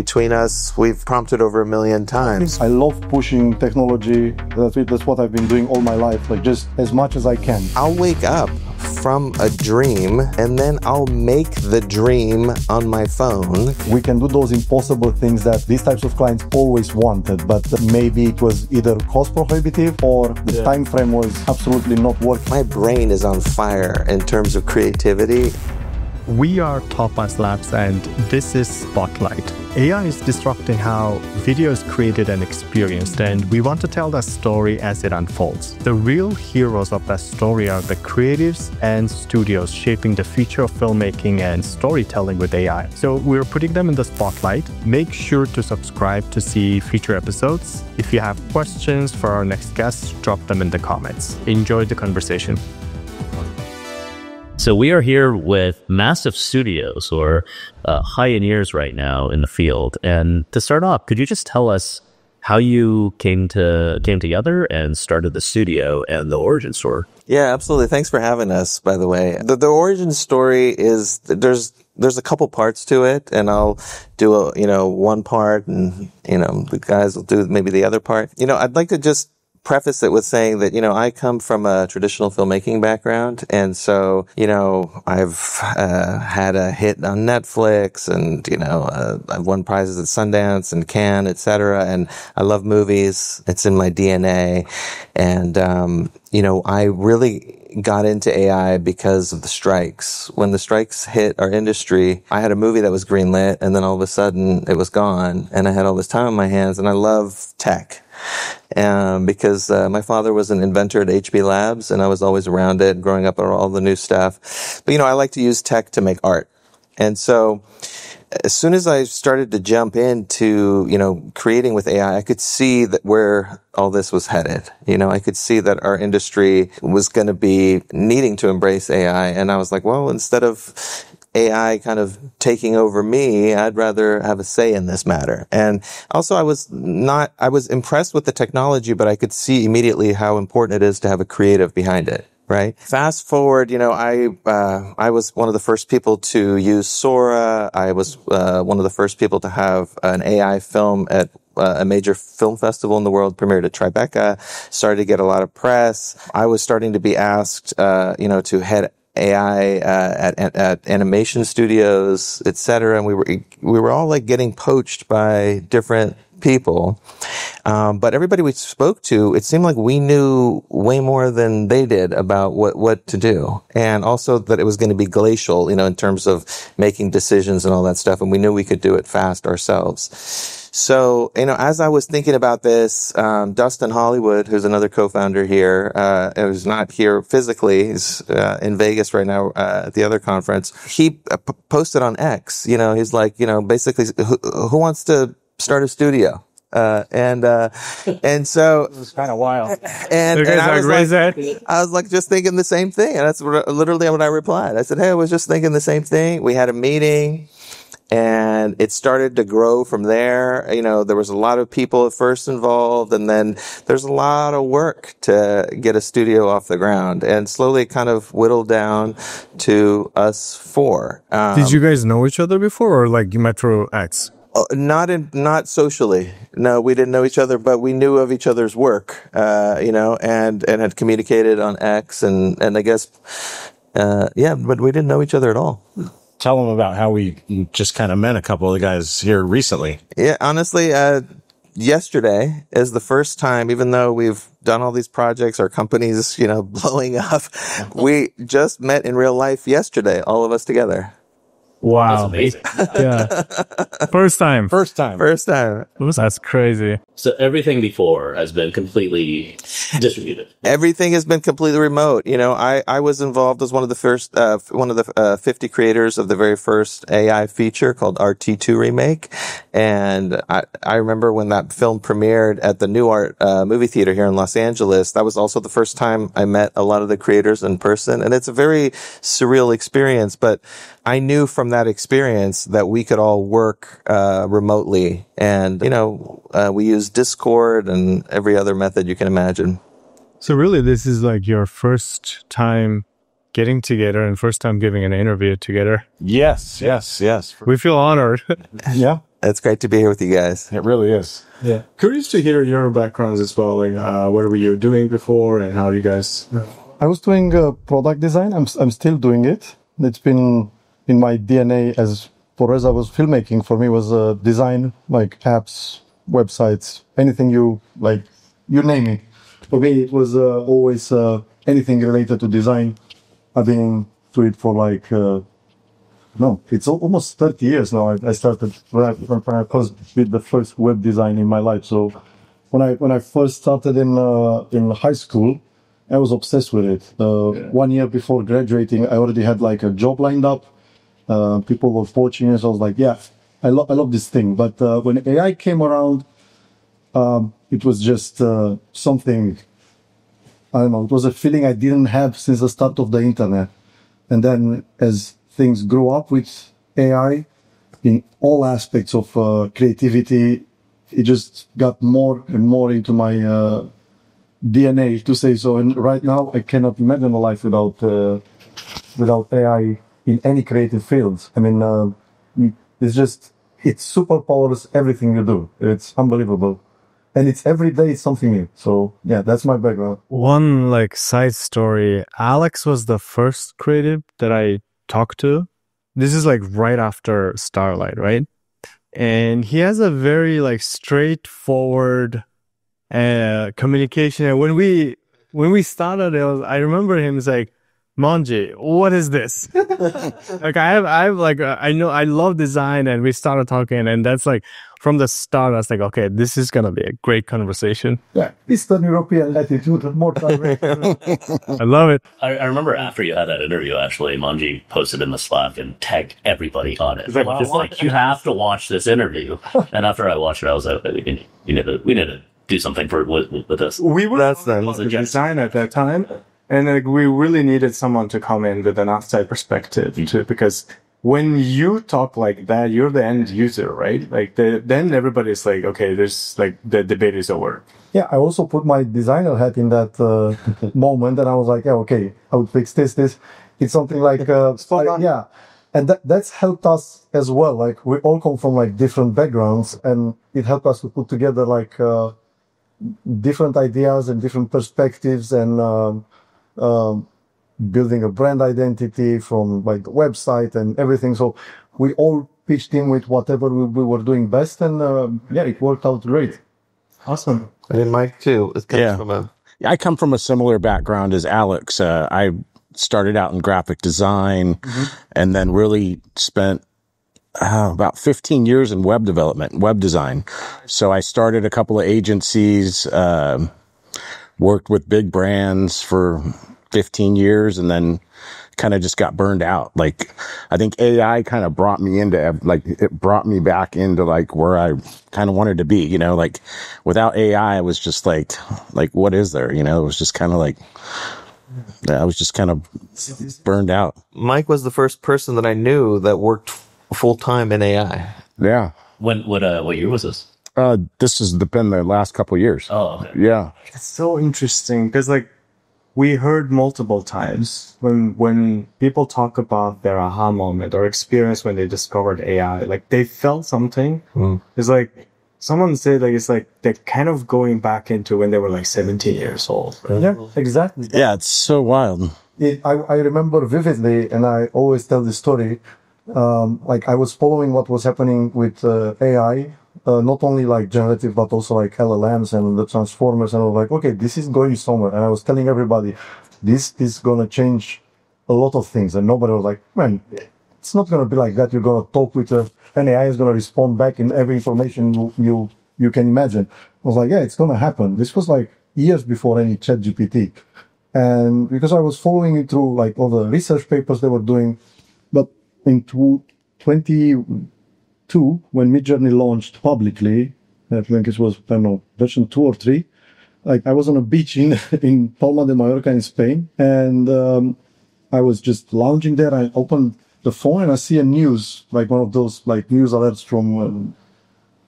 between us, we've prompted over 1 million times. I love pushing technology. That's what I've been doing all my life, like just as much as I can. I'll wake up from a dream and then I'll make the dream on my phone. We can do those impossible things that these types of clients always wanted, but maybe it was either cost prohibitive or the time frame was absolutely not working. My brain is on fire in terms of creativity. We are Topaz Labs and this is Spotlight. AI is disrupting how video is created and experienced, and we want to tell that story as it unfolds. The real heroes of that story are the creatives and studios shaping the future of filmmaking and storytelling with AI. So we're putting them in the spotlight. Make sure to subscribe to see future episodes. If you have questions for our next guests, drop them in the comments. Enjoy the conversation. So we are here with massive studios or pioneers right now in the field. And to start off, could you just tell us how you came together and started the studio and the origin story? Yeah, absolutely. Thanks for having us, by the way. The origin story is there's a couple parts to it, and I'll do one part, and the guys will do maybe the other part. I'd like to just preface it with saying that, I come from a traditional filmmaking background. And so, I've had a hit on Netflix and, I've won prizes at Sundance and Cannes, etc. And I love movies. It's in my DNA. And, I really got into AI because of the strikes. When the strikes hit our industry, I had a movie that was greenlit and then all of a sudden it was gone. And I had all this time on my hands, and I love tech. Because my father was an inventor at HB Labs, and I was always around it, growing up on all the new stuff. But, I like to use tech to make art. And so as soon as I started to jump into, creating with AI, I could see that where all this was headed. I could see that our industry was going to be needing to embrace AI. And I was like, well, instead of AI kind of taking over me, I'd rather have a say in this matter. And also I was impressed with the technology, but I could see immediately how important it is to have a creative behind it. Right. Fast forward, I was one of the first people to use Sora. I was one of the first people to have an AI film at a major film festival in the world, premiered at Tribeca, started to get a lot of press. I was starting to be asked, to head AI at animation studios, etc. And we were all like getting poached by different people. But everybody we spoke to, it seemed like we knew way more than they did about what to do. And also that it was going to be glacial, in terms of making decisions and all that stuff. And we knew we could do it fast ourselves. So, as I was thinking about this, Dustin Hollywood, who's another co-founder here, who's not here physically, he's in Vegas right now at the other conference. He posted on X, he's like, basically, who wants to start a studio? And so it was kind of wild. And I was like just thinking the same thing. And that's literally what I replied. I said, hey, I was just thinking the same thing. We had a meeting and it started to grow from there. There was a lot of people at first involved, and then there's a lot of work to get a studio off the ground, and slowly it kind of whittled down to us four. Did you guys know each other before, or like you met through X? Not socially. No, we didn't know each other, but we knew of each other's work, and had communicated on X, and I guess, but we didn't know each other at all. Tell them about how we just kind of met a couple of the guys here recently. Yeah, honestly, yesterday is the first time, even though we've done all these projects, our company's, blowing up, we just met in real life yesterday, all of us together. Wow. That's amazing. Yeah. First time. That's crazy. So everything before has been completely distributed. Everything has been completely remote. I was involved as one of the 50 creators of the very first AI feature called Ep.2 Remake. And I remember when that film premiered at the New Art movie theater here in Los Angeles. That was also the first time I met a lot of the creators in person. And it's a very surreal experience, but I knew from that experience that we could all work remotely. And, we use Discord and every other method you can imagine. So really, this is like your first time getting together and first time giving an interview together. Yes. We feel honored. Yeah. It's great to be here with you guys. It really is. Yeah. Curious to hear your backgrounds as well. Like, what were you doing before, and how do you guys? I was doing product design. I'm still doing it. It's been in my DNA. As for Reza was filmmaking, for me was design, like apps, websites, anything you like, you name it. For me, it was always anything related to design. I've been to it for like no, it's almost 30 years now. I started when I was with the first web design in my life. So when I first started in high school, I was obsessed with it. 1 year before graduating, I already had like a job lined up. People were poaching us. I was like, yeah, I love this thing. But when AI came around, it was just something, I don't know, it was a feeling I didn't have since the start of the internet. And then as things grew up with AI in all aspects of creativity, it just got more and more into my DNA, to say so. And right now, I cannot imagine a life without AI in any creative fields. I mean, it superpowers everything you do. It's unbelievable. And it's every day it's something new. So yeah, that's my background. One like side story. Alex was the first creative that I talked to. This is like right after Starlight, right? And he has a very like straightforward communication. And when we started, I remember him like, Manji, what is this? Like I know I love design, and we started talking, and that's like from the start I was like, okay, this is gonna be a great conversation. Yeah, Eastern European attitude, more direct. I love it. I remember after you had that interview, actually, Manji posted in the Slack and tagged everybody on it. Like, you have to watch this interview. And after I watched it, I was like, we need to do something with this. We were That's the design at that time, and like we really needed someone to come in with an outside perspective too, because when you talk like that, you're the end user, right? Like then everybody's like, okay, there's like the debate is over. Yeah, I also put my designer hat in that moment, and I was like, yeah, okay, I would fix this. It's something like, yeah. And that's helped us as well. Like, we all come from like different backgrounds, and it helped us to put together like different ideas and different perspectives, and building a brand identity from like the website and everything. So we all pitched in with whatever we were doing best, and yeah, it worked out great. Awesome. And Mike too. It comes from I come from a similar background as Alex. I started out in graphic design, and then really spent about 15 years in web development, web design. So I started a couple of agencies, worked with big brands for 15 years, and then kind of just got burned out. Like, I think AI kind of brought me back into like where I kind of wanted to be, like without AI, I was just like, what is there? It was just kind of like, I was just kind of burned out. Mike was the first person that I knew that worked full time in AI. Yeah. What year was this? This has been the last couple of years. Oh, okay. Yeah. It's so interesting because like we heard multiple times when people talk about their aha moment or experience when they discovered AI, like they felt something. It's like someone said like it's like they're kind of going back into when they were like 17 years old. Right? Yeah, exactly. Yeah, it's so wild. I remember vividly, and I always tell this story. Like, I was following what was happening with AI, not only like generative, but also like LLMs and the transformers. And I was like, okay, this is going somewhere. And I was telling everybody, this is going to change a lot of things. And nobody was like, man, it's not going to be like that. You're going to talk with an AI is going to respond back in every information you can imagine. I was like, yeah, it's going to happen. This was like years before any ChatGPT. And because I was following it through like all the research papers they were doing, but in 2022, when Midjourney launched publicly, I think it was, I don't know, version 2 or 3, like I was on a beach in Palma de Mallorca in Spain, and I was just lounging there. I opened the phone and I see a news, like one of those like news alerts from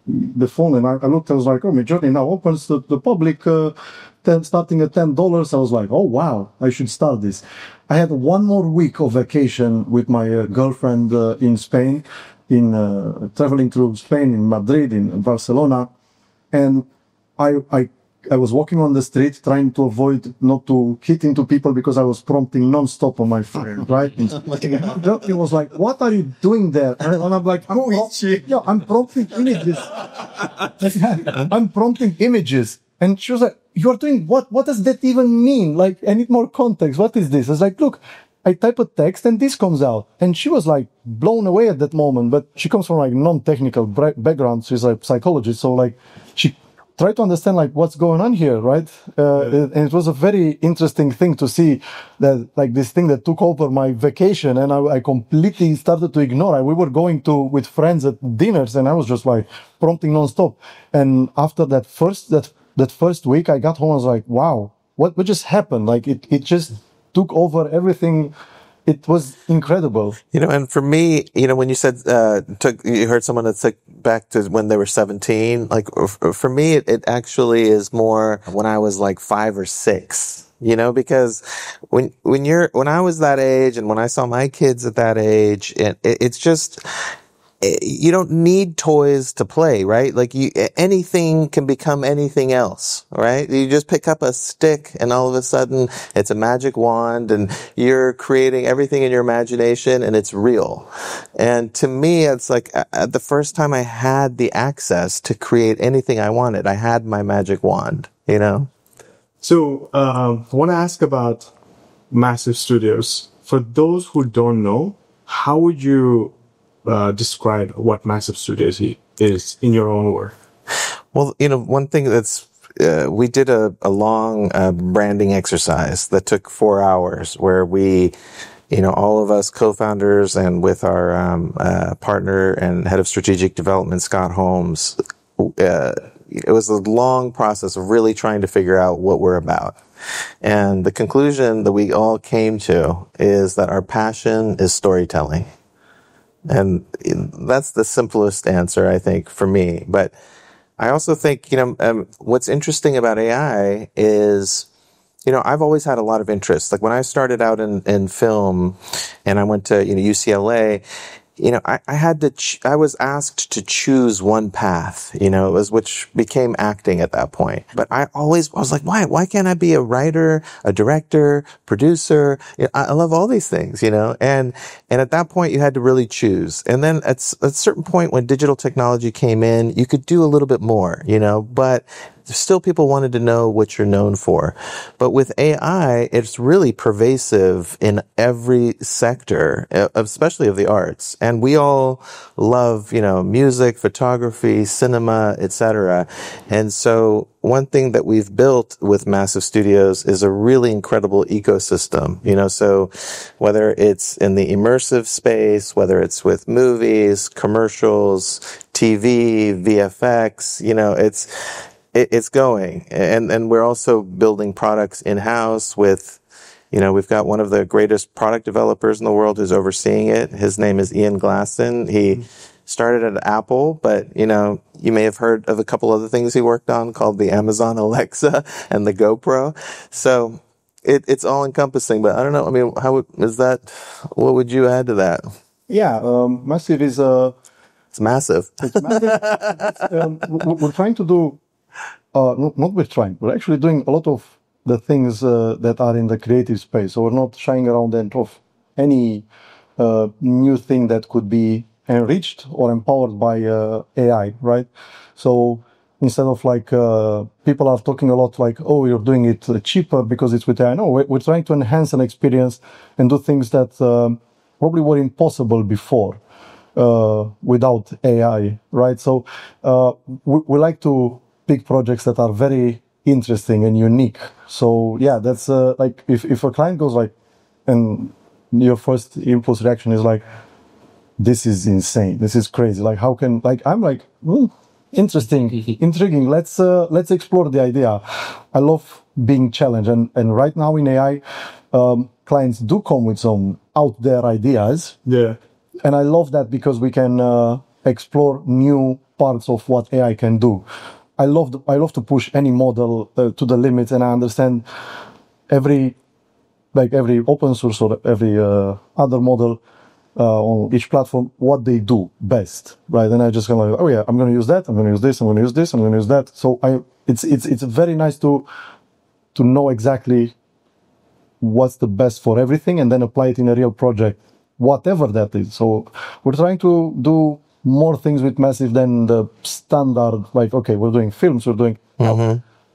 the phone, and I looked, I was like, oh, Midjourney now opens the public, starting at $10. I was like, oh wow, I should start this. I had one more week of vacation with my girlfriend in Spain, in traveling through Spain, in Madrid, in Barcelona, and I was walking on the street trying to avoid not to hit into people because I was prompting non-stop on my phone, right? It was like, what are you doing there? And I'm like, I'm prompting images. I'm prompting images. And she was like, you're doing what? What does that even mean? Like, I need more context. What is this? I was like, look, I type a text and this comes out. And she was like blown away at that moment. But she comes from like non-technical background. She's a psychologist. So like she tried to understand like what's going on here, right? And it was a very interesting thing to see that like this thing that took over my vacation and I completely started to ignore it. We were going with friends at dinners and I was just like prompting nonstop. And after that first week I got home, I was like, wow, what just happened? Like it just took over everything. It was incredible. And for me, when you said, you heard someone that took back to when they were 17, like for me, it actually is more when I was like 5 or 6, because when I was that age and when I saw my kids at that age, it's just, you don't need toys to play, right? Like anything can become anything else, right? You just pick up a stick and all of a sudden it's a magic wand and you're creating everything in your imagination and it's real. And to me, it's like the first time I had the access to create anything I wanted, I had my magic wand, So, I want to ask about massive studios. For those who don't know, how would you describe what Massive Studios is in your own word? Well, one thing that's we did a long branding exercise that took 4 hours where we, all of us co-founders and with our partner and head of strategic development, Scott Holmes, it was a long process of really trying to figure out what we're about. And the conclusion that we all came to is that our passion is storytelling. And that's the simplest answer, I think, for me. But I also think, what's interesting about AI is, I've always had a lot of interest. Like when I started out in film and I went to, UCLA, I was asked to choose one path, which became acting at that point. But I was like, why can't I be a writer, a director, producer? I love all these things, and at that point you had to really choose. And then at a certain point when digital technology came in, you could do a little bit more, but still people wanted to know what you're known for. But with AI, it's really pervasive in every sector, especially of the arts. And we all love, music, photography, cinema, etc. And so one thing that we've built with Massive Studios is a really incredible ecosystem, so whether it's in the immersive space, whether it's with movies, commercials, TV, VFX, it's going. And we're also building products in-house with, we've got one of the greatest product developers in the world who's overseeing it. His name is Ian Glasson. He started at Apple, but, you may have heard of a couple other things he worked on called the Amazon Alexa and the GoPro. So it's all encompassing, but I don't know. I mean, what would you add to that? Yeah, Massive is it's massive. It's massive. We're trying to do, we're actually doing a lot of the things that are in the creative space. So we're not shying around of any new thing that could be enriched or empowered by AI, right? So instead of like people are talking a lot like, oh, you're doing it cheaper because it's with AI. No, we're trying to enhance an experience and do things that probably were impossible before without AI, right? So we like to pick projects that are very interesting and unique. So yeah, that's like if a client goes like, and your first impulse reaction is like, this is insane, this is crazy, like how can, like I'm like, interesting, intriguing, let's explore the idea. I love being challenged, and right now in AI, clients do come with some out there ideas. Yeah. And I love that because we can explore new parts of what AI can do. I love to push any model to the limits, and I understand every open source or every other model on each platform what they do best, right? And I just kind of like, oh yeah, I'm going to use that. I'm going to use this. I'm going to use this. I'm going to use that. So it's very nice to know exactly what's the best for everything and then apply it in a real project, whatever that is. So we're trying to do more things with Massive than the standard, like, okay, we're doing films, we're doing...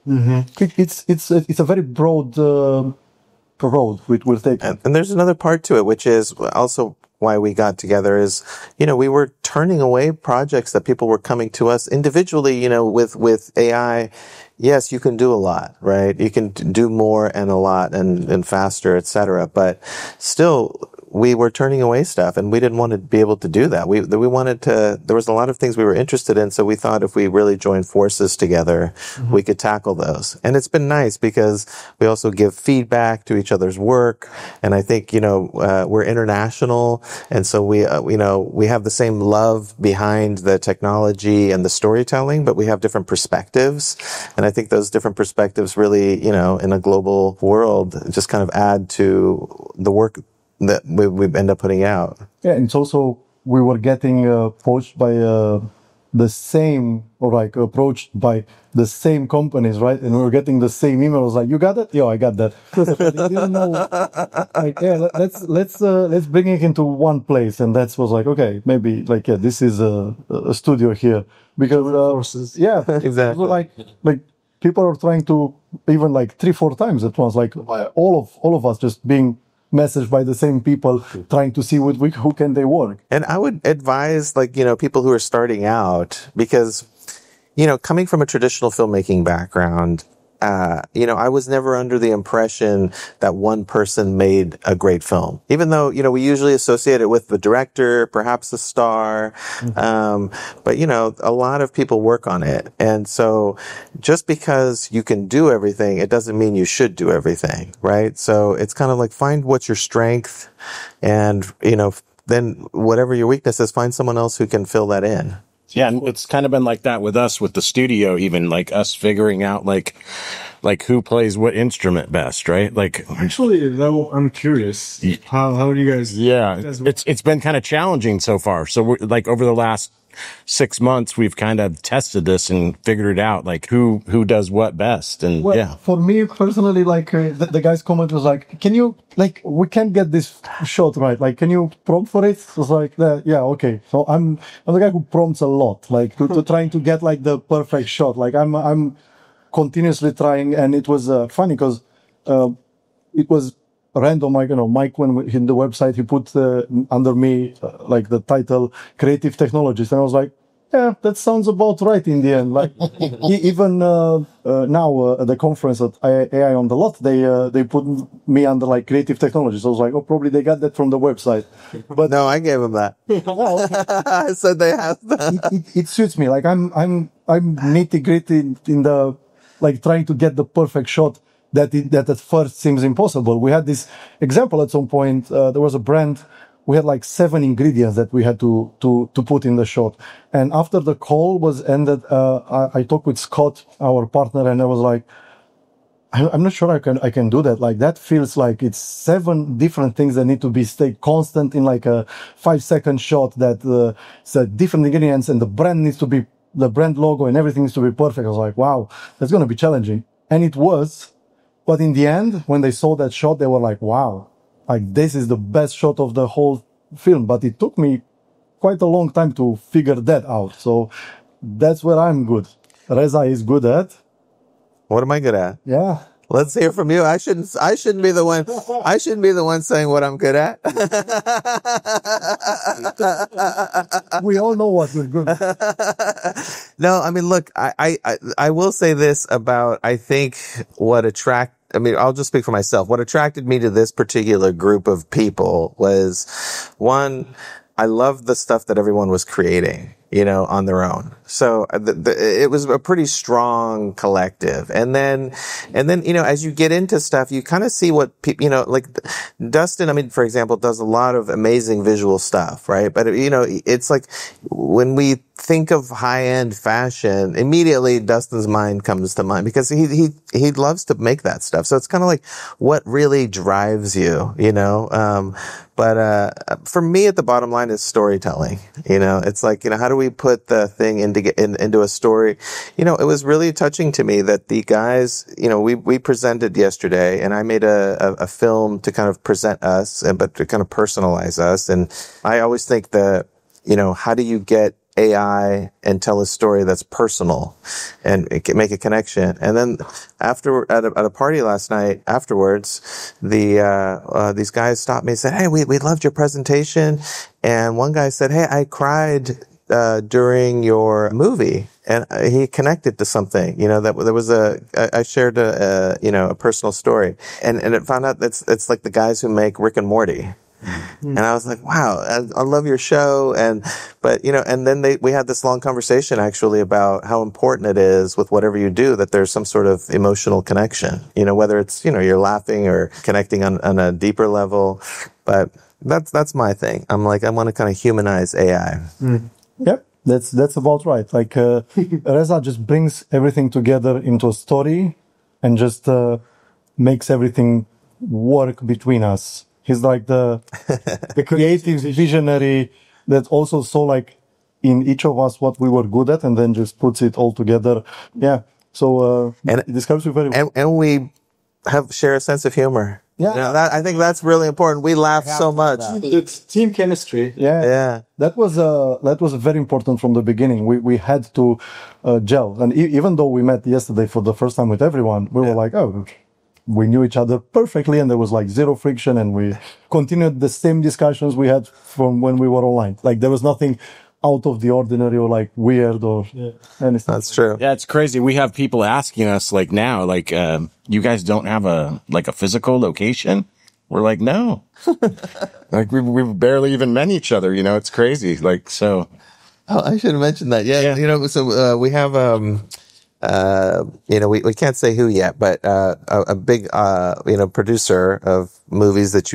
It's a very broad road we're taking. And there's another part to it, which is also why we got together is, we were turning away projects that people were coming to us individually, with AI. Yes, you can do a lot, right? You can do more and a lot and faster, et cetera. But still, we were turning away stuff and we didn't want to be able to do that. We wanted to, there was a lot of things we were interested in. So we thought if we really joined forces together, we could tackle those. And it's been nice because we also give feedback to each other's work. And I think, we're international. And so we have the same love behind the technology and the storytelling, but we have different perspectives. And I think those different perspectives really, in a global world, just kind of add to the work that we end up putting out. Yeah, and it's also, we were getting approached by the same, or like approached by the same companies, right? And we were getting the same emails, like, you got it? Yeah, I got that. They didn't know, like, yeah, let's bring it into one place. And that was like, okay, maybe, like, yeah, this is a studio here. Because, yeah, exactly. Like, people are trying to, even like 3-4 times at once, like all of us just being messaged by the same people trying to see who can they work. And I would advise people who are starting out, because coming from a traditional filmmaking background, I was never under the impression that one person made a great film, even though, we usually associate it with the director, perhaps the star. But a lot of people work on it. And so just because you can do everything, it doesn't mean you should do everything. Right. So it's kind of like, find what's your strength and, then whatever your weakness is, find someone else who can fill that in. Yeah, and it's kind of been like that with us, with the studio, even like us figuring out like who plays what instrument best, right? Like, actually, though, I'm curious. How do you guys? Yeah, it's been kind of challenging so far. So we're like, over the last 6 months, we've kind of tested this and figured it out, like who does what best. And well, yeah, for me personally, like the guy's comment was like, can you, like, we can't get this shot right, like, can you prompt for it? I was like, yeah, okay. So I'm the guy who prompts a lot, like to trying to get like the perfect shot. Like I'm continuously trying, and it was funny because it was random. Like, Mike, when in the website, he put under me like the title creative technologist, and I was like, yeah, that sounds about right in the end. Like, even now at the conference at AI on the Lot, they put me under like creative technologist. I was like, oh, probably they got that from the website. But no, I gave them that. I said they have that. It suits me. Like, I'm nitty gritty in the, like, trying to get the perfect shot that at first seems impossible. We had this example at some point. There was a brand. We had like 7 ingredients that we had to put in the shot. And after the call was ended, I talked with Scott, our partner, and I was like, I'm not sure I can do that. Like, that feels like it's 7 different things that need to be stay constant in like a 5-second shot, that it's different ingredients, and the brand needs to be, the brand logo and everything needs to be perfect. I was like, wow, that's going to be challenging. And it was. But in the end, when they saw that shot, they were like, wow, like, this is the best shot of the whole film. But it took me quite a long time to figure that out. So that's where I'm good. Reza is good at. What am I good at? Yeah. Let's hear from you. I shouldn't be the one. I shouldn't be the one saying what I'm good at. We all know what we're good at. No, I mean, look, I will say this about, I think I'll just speak for myself. What attracted me to this particular group of people was, one, I loved the stuff that everyone was creating, on their own. So it was a pretty strong collective. And then, as you get into stuff, you kind of see what people, like Dustin, I mean, for example, does a lot of amazing visual stuff, right? But, it's like when we think of high-end fashion, immediately Dustin's mind comes to mind because he loves to make that stuff. So it's kind of like what really drives you, But for me, at the bottom line is storytelling. It's like, how do we put the thing into a story? It was really touching to me that the guys, we presented yesterday, and I made a film to kind of present us, but to kind of personalize us. And I always think that, how do you get AI and tell a story that's personal and make a connection? And then at a party last night afterwards, these guys stopped me and said, "Hey, we loved your presentation." And one guy said, "Hey, I cried during your movie." And he connected to something, that there was I shared a personal story, and it found out it's like the guys who make Rick and Morty. And I was like, wow, I love your show. And then we had this long conversation actually about how important it is with whatever you do that there's some sort of emotional connection, whether it's, you're laughing or connecting on a deeper level. But that's my thing. I'm like, I want to kind of humanize AI. Yep. That's about right. Like, Reza just brings everything together into a story and just, makes everything work between us. He's like the creative visionary that also saw like in each of us what we were good at and then just puts it all together. Yeah. So, it describes you very well. And we share a sense of humor. Yeah. I think that's really important. We laugh so much. It's team chemistry. Yeah. That was very important from the beginning. We had to, gel. And even though we met yesterday for the first time with everyone, we were like, oh, we knew each other perfectly and there was like zero friction and we continued the same discussions we had from when we were online. Like there was nothing out of the ordinary or like weird or anything. That's true. Yeah, it's crazy. We have people asking us like now, like, you guys don't have a physical location? We're like, no. Like we've barely even met each other, it's crazy. Like, so. Oh, I should have mentioned that. Yeah. So, we have, we can't say who yet, but a big producer of movies that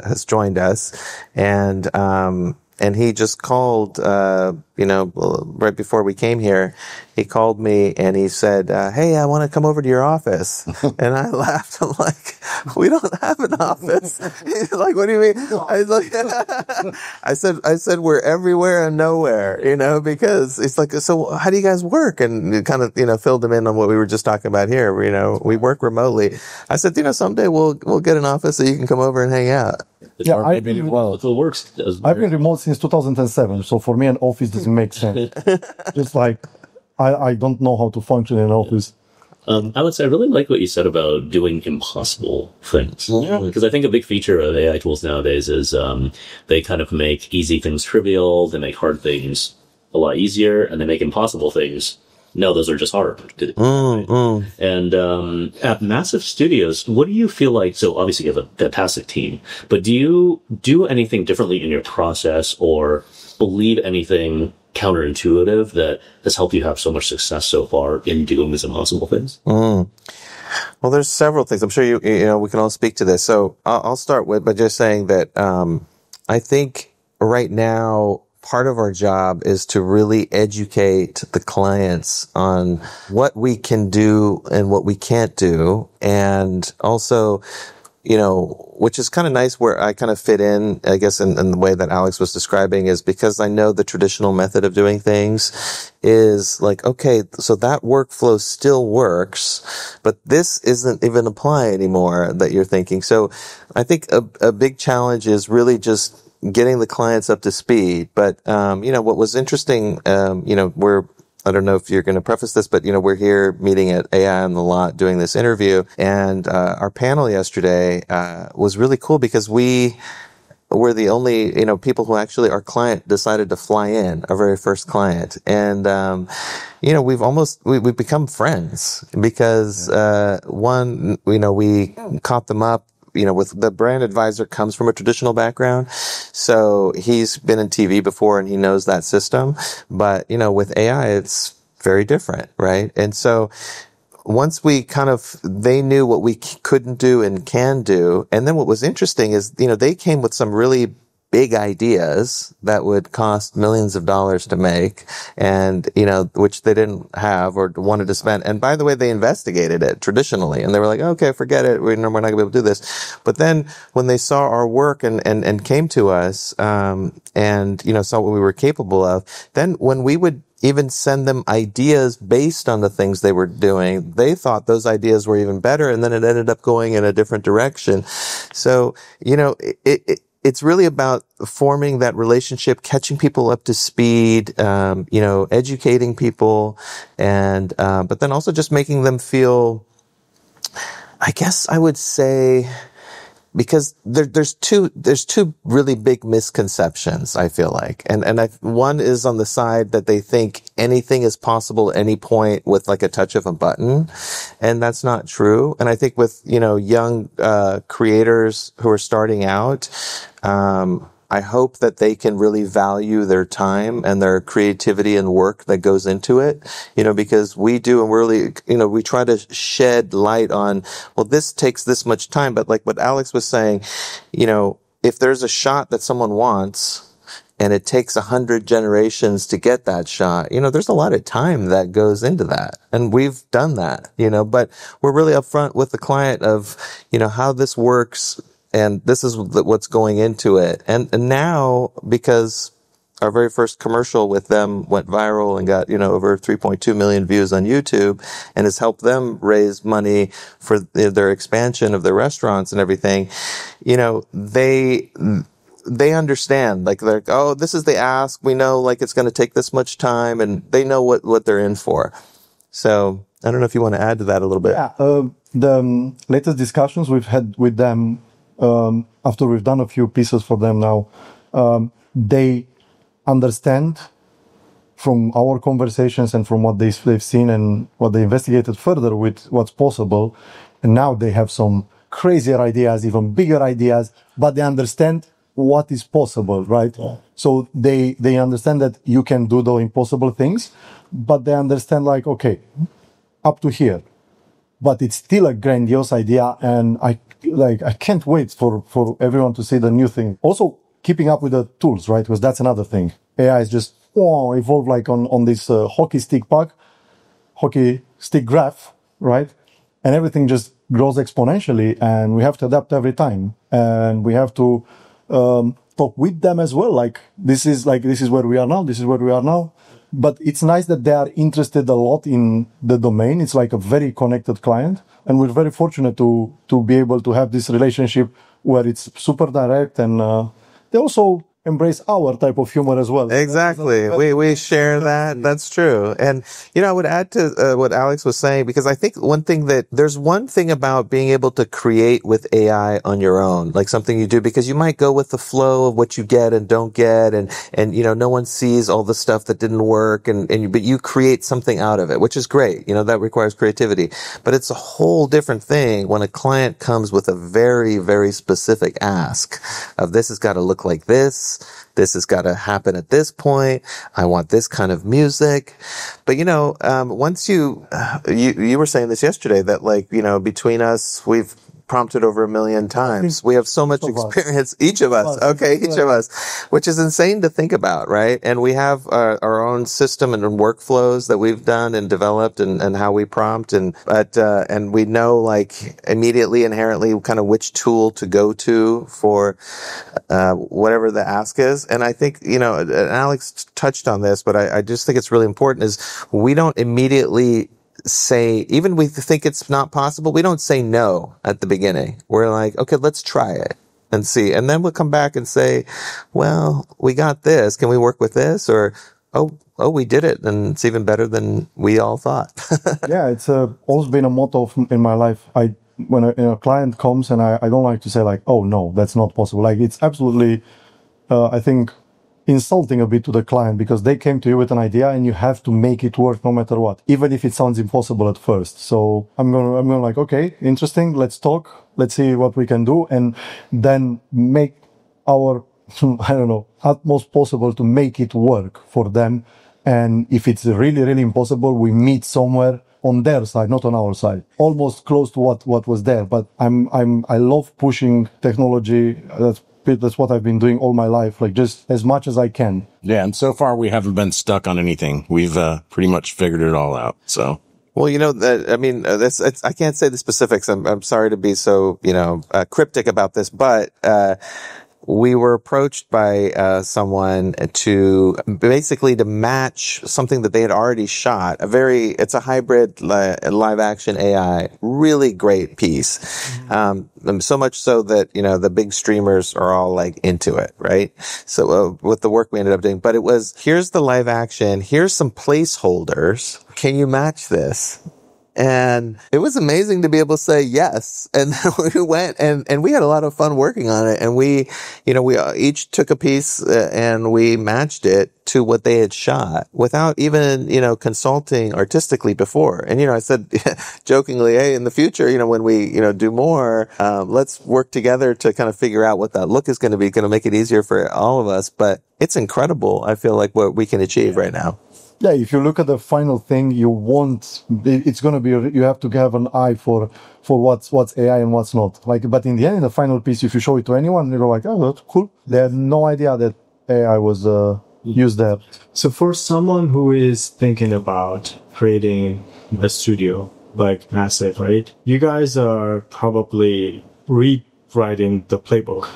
has joined us, and he just called right before we came here. He called me and he said, "Hey, I want to come over to your office." And I laughed. I'm like, "We don't have an office." He's like, "What do you mean?" I was like, I said we're everywhere and nowhere, because it's like, so how do you guys work? And it kind of, filled him in on what we were just talking about here. We work remotely. I said, someday we'll get an office so you can come over and hang out. I've been remote since 2007. So for me, an office doesn't make sense. Just like, I don't know how to function in an office. Alex, I really like what you said about doing impossible things. Because I think a big feature of AI tools nowadays is they kind of make easy things trivial, they make hard things a lot easier, and they make impossible things, no, those are just hard to do. And at massive studios, what do you feel like? So obviously you have a fantastic team, but do you do anything differently in your process or believe anything counterintuitive that has helped you have so much success so far in doing these impossible things? Well, there's several things. I'm sure we can all speak to this. So I'll start by just saying that I think right now part of our job is to really educate the clients on what we can do and what we can't do, and also, which is kind of nice where I kind of fit in, I guess, in the way that Alex was describing, is because I know the traditional method of doing things is like, okay, so that workflow still works, but this isn't even apply anymore that you're thinking. So I think a big challenge is really just getting the clients up to speed. But, what was interesting, I don't know if you're going to preface this, but, we're here meeting at AI on the Lot doing this interview. And, our panel yesterday, was really cool because we were the only, people who actually, our client decided to fly in, our very first client. And, we've become friends because, one, we caught them up, with the brand advisor comes from a traditional background. So he's been in TV before and he knows that system. But, with AI, it's very different, right? And so once they knew what we couldn't do and can do. And then what was interesting is, they came with some really big ideas that would cost millions of dollars to make and, which they didn't have or wanted to spend. And by the way, they investigated it traditionally and they were like, okay, forget it. We're not going to be able to do this. But then when they saw our work and came to us, and, saw what we were capable of, then when we would even send them ideas based on the things they were doing, they thought those ideas were even better. And then it ended up going in a different direction. So, it's really about forming that relationship, catching people up to speed, educating people, and but then also just making them feel, I guess I would say, because there's two really big misconceptions, I feel like. One is on the side that they think anything is possible at any point with like a touch of a button. And that's not true. And I think with, young, creators who are starting out, I hope that they can really value their time and their creativity and work that goes into it, because we do, and we're really, we try to shed light on, well, this takes this much time. But like what Alex was saying, if there's a shot that someone wants and it takes 100 generations to get that shot, there's a lot of time that goes into that. And we've done that, but we're really upfront with the client of, how this works. And this is what's going into it. And now, because our very first commercial with them went viral and got, over 3.2 million views on YouTube and has helped them raise money for their expansion of their restaurants and everything, they understand, like, they're, oh, this is the ask. We know, like, it's going to take this much time, and they know what they're in for. So I don't know if you want to add to that a little bit. Yeah. The latest discussions we've had with them, after we've done a few pieces for them now, they understand from our conversations and from what they've seen and what they investigated further with what's possible. And now they have some crazier ideas, even bigger ideas, but they understand what is possible, right? Yeah. So they understand that you can do the impossible things, but they understand, like, okay, up to here. But it's still a grandiose idea, and I can't wait for everyone to see the new thing. Also, keeping up with the tools, right? Because that's another thing. AI is just evolved like on this hockey stick graph, right? And everything just grows exponentially, and we have to adapt every time, and we have to talk with them as well. Like this is where we are now. This is where we are now. But it's nice that they are interested a lot in the domain. It's like a very connected client. And we're very fortunate to be able to have this relationship where it's super direct, and they also embrace our type of humor as well. Exactly. We share that. That's true. And, I would add to what Alex was saying, because I think there's one thing about being able to create with AI on your own, like something you do, because you might go with the flow of what you get and don't get. And no one sees all the stuff that didn't work, but you create something out of it, which is great. That requires creativity, but it's a whole different thing when a client comes with a very, very specific ask of, this has got to look like this. This has got to happen at this point. I want this kind of music. But, once you were saying this yesterday, that between us, we've prompted over 1 million times. We have so much experience, each of us, which is insane to think about, right? And we have our own system and workflows that we've done and developed, and how we prompt, and we know, like, immediately, inherently, kind of which tool to go to for whatever the ask is. And I think, Alex touched on this, but I just think it's really important, is we don't immediately say, even we think it's not possible, we don't say no at the beginning. We're like, okay, let's try it and see. And then we'll come back and say, well, we got this. Can we work with this? Or, oh, we did it, and it's even better than we all thought. Yeah, it's always been a motto in my life. When a client comes, and I don't like to say, like, oh, no, that's not possible. Like, it's absolutely, I think insulting a bit to the client because they came to you with an idea and you have to make it work no matter what, even if it sounds impossible at first. So I'm gonna like, okay, interesting. Let's talk. Let's see what we can do, and then make our utmost possible to make it work for them. And if it's really, really impossible, we meet somewhere on their side, not on our side, almost close to what was there. But I love pushing technology. That's what I've been doing all my life, like just as much as I can. Yeah. And so far we haven't been stuck on anything. We've pretty much figured it all out. So. Well, I can't say the specifics. I'm sorry to be so, cryptic about this, but, we were approached by someone to match something that they had already shot. It's a hybrid live action AI, really great piece. So much so that, the big streamers are all like into it, right? So with the work we ended up doing, but it was, here's the live action, here's some placeholders. Can you match this? And it was amazing to be able to say yes. And we went and we had a lot of fun working on it. And we each took a piece and we matched it to what they had shot without even, consulting artistically before. And, I said jokingly, hey, in the future, when we, do more, let's work together to kind of figure out what that look is going to make it easier for all of us. But it's incredible. I feel like what we can achieve right now. Yeah, if you look at the final thing, it's going to be, you have to have an eye for what's AI and what's not. But in the end, in the final piece, if you show it to anyone, they're like, oh, that's cool. They had no idea that AI was used there. So for someone who is thinking about creating a studio like Massive, right? You guys are probably rewriting the playbook.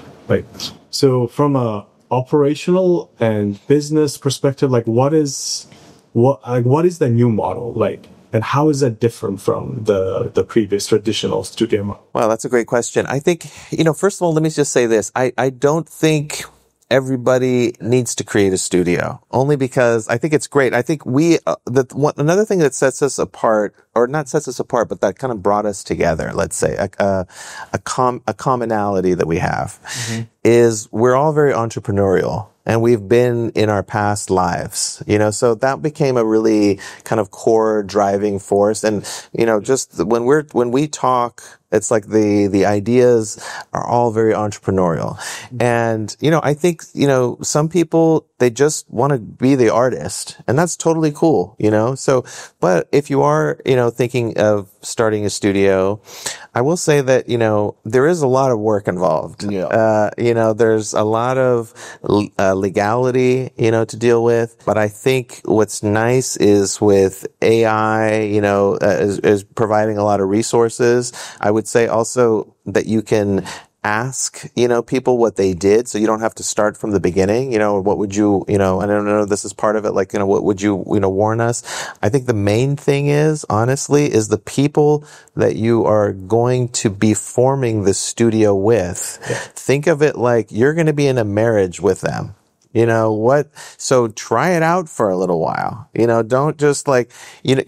So from a operational and business perspective, what is the new model like, and how is that different from the previous traditional studio model? Well, that's a great question. I think, first of all, let me just say this. I don't think everybody needs to create a studio, only because I think it's great. I think another thing that sets us apart, or not sets us apart, but that kind of brought us together, let's say, a commonality that we have, is we're all very entrepreneurial. And we've been in our past lives, so that became a really kind of core driving force. And, just when we talk, it's like the ideas are all very entrepreneurial. And, I think, some people, they just want to be the artist, and that's totally cool, so, but if you are, thinking of starting a studio, I will say that, there is a lot of work involved. Yeah. There's a lot of legality, to deal with. But I think what's nice is with AI, is providing a lot of resources. I would say also that you can ask, people what they did, so you don't have to start from the beginning. What would you, I don't know, this is part of it, what would you, warn us? I think the main thing is, honestly, is the people that you are going to be forming the studio with. Yeah. Think of it like you're going to be in a marriage with them. So try it out for a little while. Don't just I did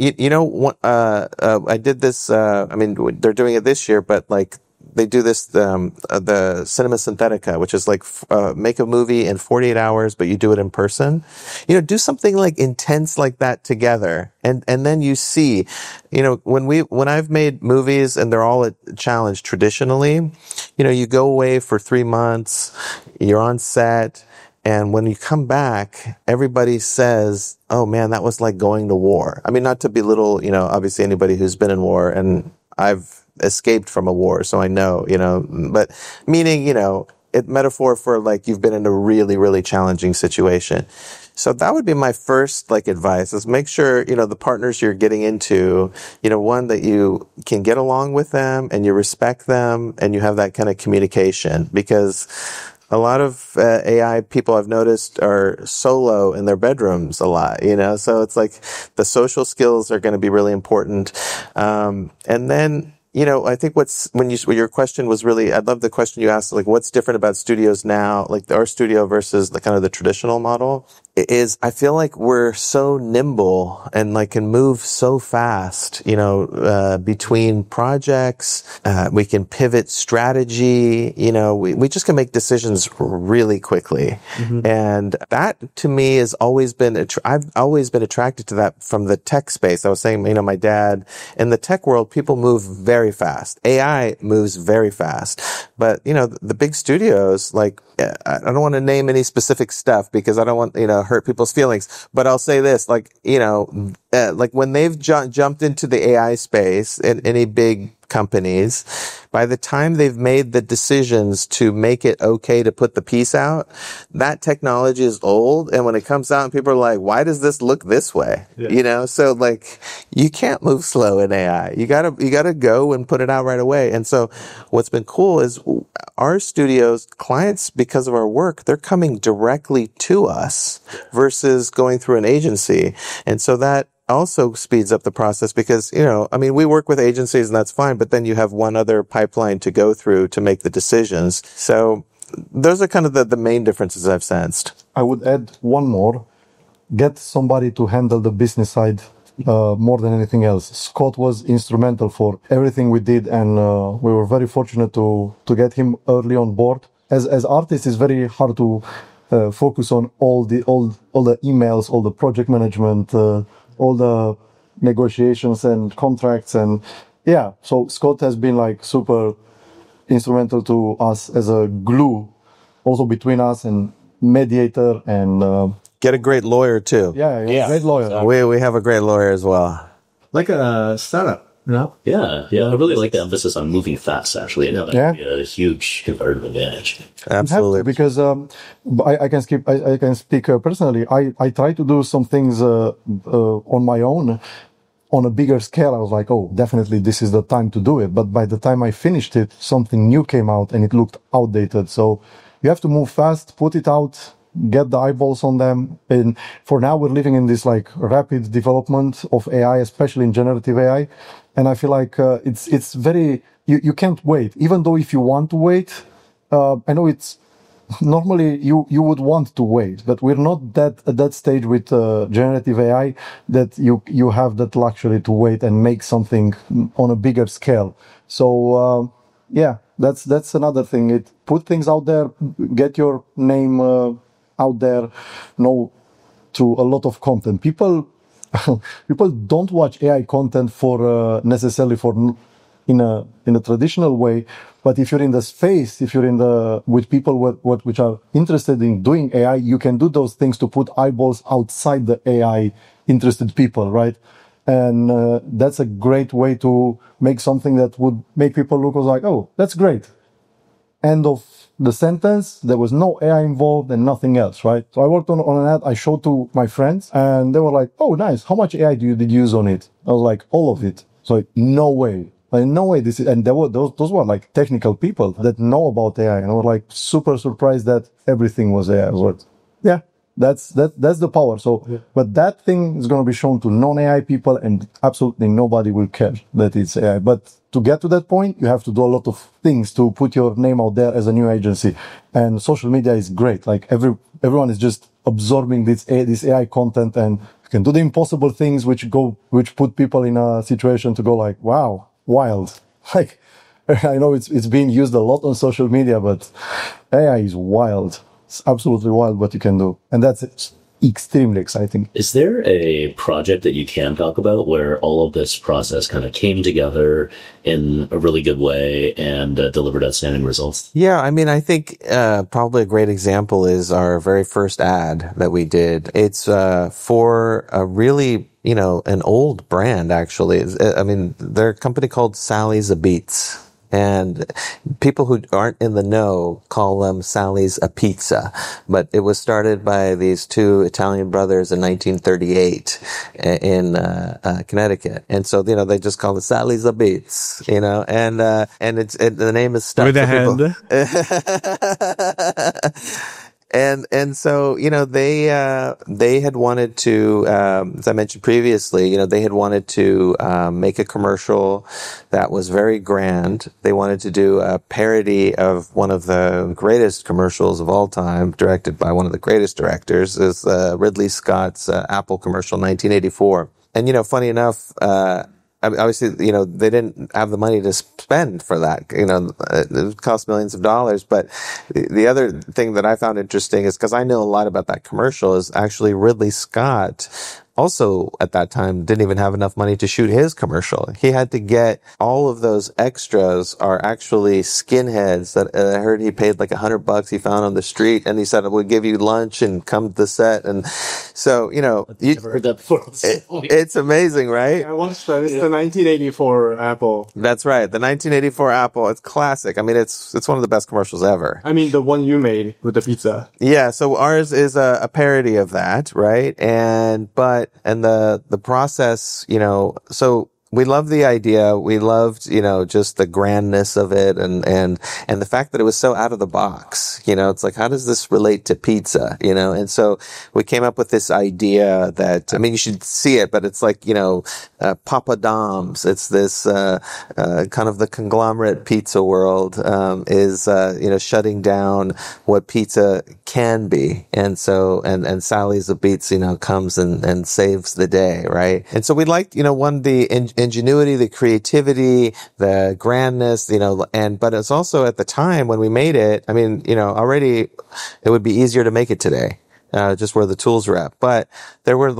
this, they're doing it this year, but they do this, the Cinema Synthetica, which is make a movie in 48 hours, but you do it in person. Do something intense like that together. And then you see, when I've made movies and they're all a challenge traditionally, you go away for 3 months, you're on set, and when you come back, everybody says, oh man, that was like going to war. Not to belittle, obviously anybody who's been in war, and I've escaped from a war, so I know, but meaning, metaphor for you've been in a really, really challenging situation. So that would be my first advice, is make sure, the partners you're getting into, one, that you can get along with them and you respect them and you have that kind of communication, because a lot of AI people I've noticed are solo in their bedrooms a lot, so it's the social skills are going to be really important. And then, I think your question was really, I love the question you asked, what's different about studios now, our studio versus the kind of the traditional model. is I feel like we're so nimble and like can move so fast, between projects. We can pivot strategy, we just can make decisions really quickly. And that to me has always been, I've always been attracted to that from the tech space. I was saying, my dad, in the tech world, people move very fast. AI moves very fast. But, the big studios, like, I don't want to name any specific stuff because I don't want, hurt people's feelings. But I'll say this, like, like when they've jumped into the AI space in any big companies, by the time they've made the decisions to make it okay to put the piece out, that technology is old. And when it comes out and people are like, why does this look this way? Yeah. So like you can't move slow in AI. You gotta go and put it out right away. And so what's been cool is our studios, clients, because of our work, they're coming directly to us versus going through an agency. And so that also speeds up the process because, we work with agencies and that's fine, but then you have one other pipeline to go through to make the decisions. So those are kind of the main differences I've sensed. I would add one more. Get somebody to handle the business side more than anything else. Scott was instrumental for everything we did, and we were very fortunate to get him early on board. As artists, it's very hard to focus on all the emails, all the project management, all the negotiations and contracts, and so Scott has been like super instrumental to us as a glue also between us and mediator and get a great lawyer too. Great lawyer. We have a great lawyer as well. Like a startup, Yeah. I really like the emphasis on moving fast, actually. And that would be a huge comparative advantage. Absolutely. Because I can speak personally. I try to do some things on my own on a bigger scale. I was like, oh, definitely this is the time to do it. But by the time I finished it, something new came out and it looked outdated. So you have to move fast, put it out, get the eyeballs on them. And for now, we're living in this like rapid development of AI, especially in generative AI. And I feel like it's very, you can't wait. Even though if you want to wait, I know it's normally you would want to wait, but we're not at that stage with generative AI that you have that luxury to wait and make something on a bigger scale. So that's another thing. Put things out there, get your name out there, through a lot of content. People don't watch AI content for necessarily for in a traditional way, but if you're in the space, if you're with people which are interested in doing AI, you can do those things to put eyeballs outside the AI interested people, right? And that's a great way to make something that would make people look like, oh, that's great. End of the sentence. There was no AI involved and nothing else, right? So I worked on an ad. I showed to my friends and they were like, oh, nice. How much AI did you use on it? I was like, all of it. So no way. No way this is, and there were those were like technical people that know about AI, and I was like super surprised that everything was AI. I was like, yeah, that's the power. So, but that thing is going to be shown to non-AI people, and absolutely nobody will care that it's AI. But to get to that point, you have to do a lot of things to put your name out there as a new agency. And social media is great. Like everyone is just absorbing this AI content, and you can do the impossible things which put people in a situation to go like, wow. Wild. Like, I know it's being used a lot on social media, but AI is wild. It's absolutely wild what you can do. And that's extremely exciting. Is there a project that you can talk about where all of this process kind of came together in a really good way and delivered outstanding results? Yeah, I mean, I think probably a great example is our very first ad that we did. It's for a really, an old brand, actually. I mean, they're a company called Sally's a Beats. And people who aren't in the know call them Sally's a Pizza. But it was started by these two Italian brothers in 1938 in Connecticut. And so, they just call it Sally's a Beats, and the name is stuck with a to people. hand. And so, they had wanted to, as I mentioned previously, they had wanted to make a commercial that was very grand. They wanted to do a parody of one of the greatest commercials of all time, directed by one of the greatest directors, is Ridley Scott's Apple commercial, 1984. And, funny enough, obviously, they didn't have the money to spend for that. It cost millions of dollars. But the other thing that I found interesting is, because I know a lot about that commercial, is actually Ridley Scott also at that time didn't even have enough money to shoot his commercial. He had to get all of those extras are actually skinheads that I heard he paid like $100 he found on the street, and he said, we'll give you lunch and come to the set. And so, Never heard that before. It's amazing, right? I watched that. It's the 1984 Apple. That's right. The 1984 Apple. It's classic. I mean, it's one of the best commercials ever. I mean, the one you made with the pizza. Yeah. So ours is a parody of that, right? And the process, so we loved the idea. We loved, just the grandness of it and the fact that it was so out of the box. It's like, how does this relate to pizza? And so we came up with this idea that, I mean, you should see it, but it's like, Papa Dom's. It's this, kind of the conglomerate pizza world, is, shutting down what pizza can be. And so, and Sally's the Beats, comes and saves the day, right? And so we liked, the ingenuity, the creativity, the grandness, but it's also at the time when we made it, I mean, already it would be easier to make it today. Just where the tools were at. But there were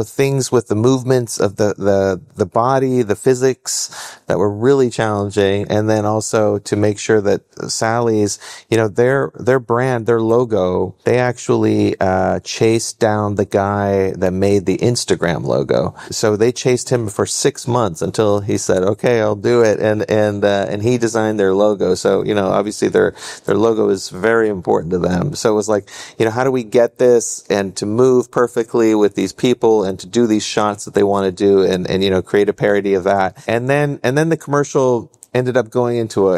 things with the movements of the body, the physics that were really challenging. And then also to make sure that Sally's, their brand, their logo, they actually, chased down the guy that made the Instagram logo. So they chased him for 6 months until he said, okay, I'll do it. And he designed their logo. So, obviously their logo is very important to them. So it was like, how do we get this and to move perfectly with these people and to do these shots that they want to do and create a parody of that. And then the commercial ended up going into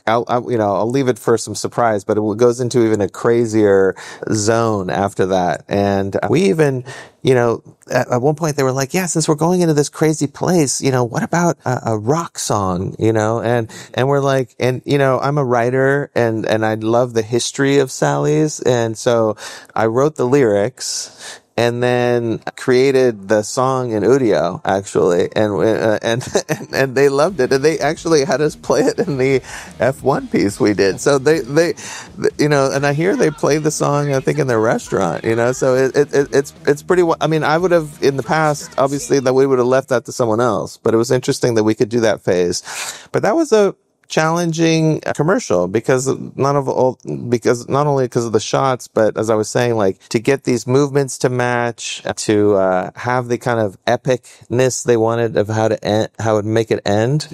I'll leave it for some surprise, but it goes into even a crazier zone after that. And we even, at one point they were like, yeah, since we're going into this crazy place, what about a rock song, and we're like, I'm a writer and I love the history of Sally's. And so I wrote the lyrics and then created the song in audio, actually, and they loved it, and they actually had us play it in the F1 piece we did. So they and I hear they play the song, I think, in their restaurant, So it's pretty. I mean, I would have in the past, obviously, that we would have left that to someone else, but it was interesting that we could do that phase. But that was a challenging commercial because not only because of the shots, but as I was saying, like to get these movements to match, to have the kind of epicness they wanted of how it make it end.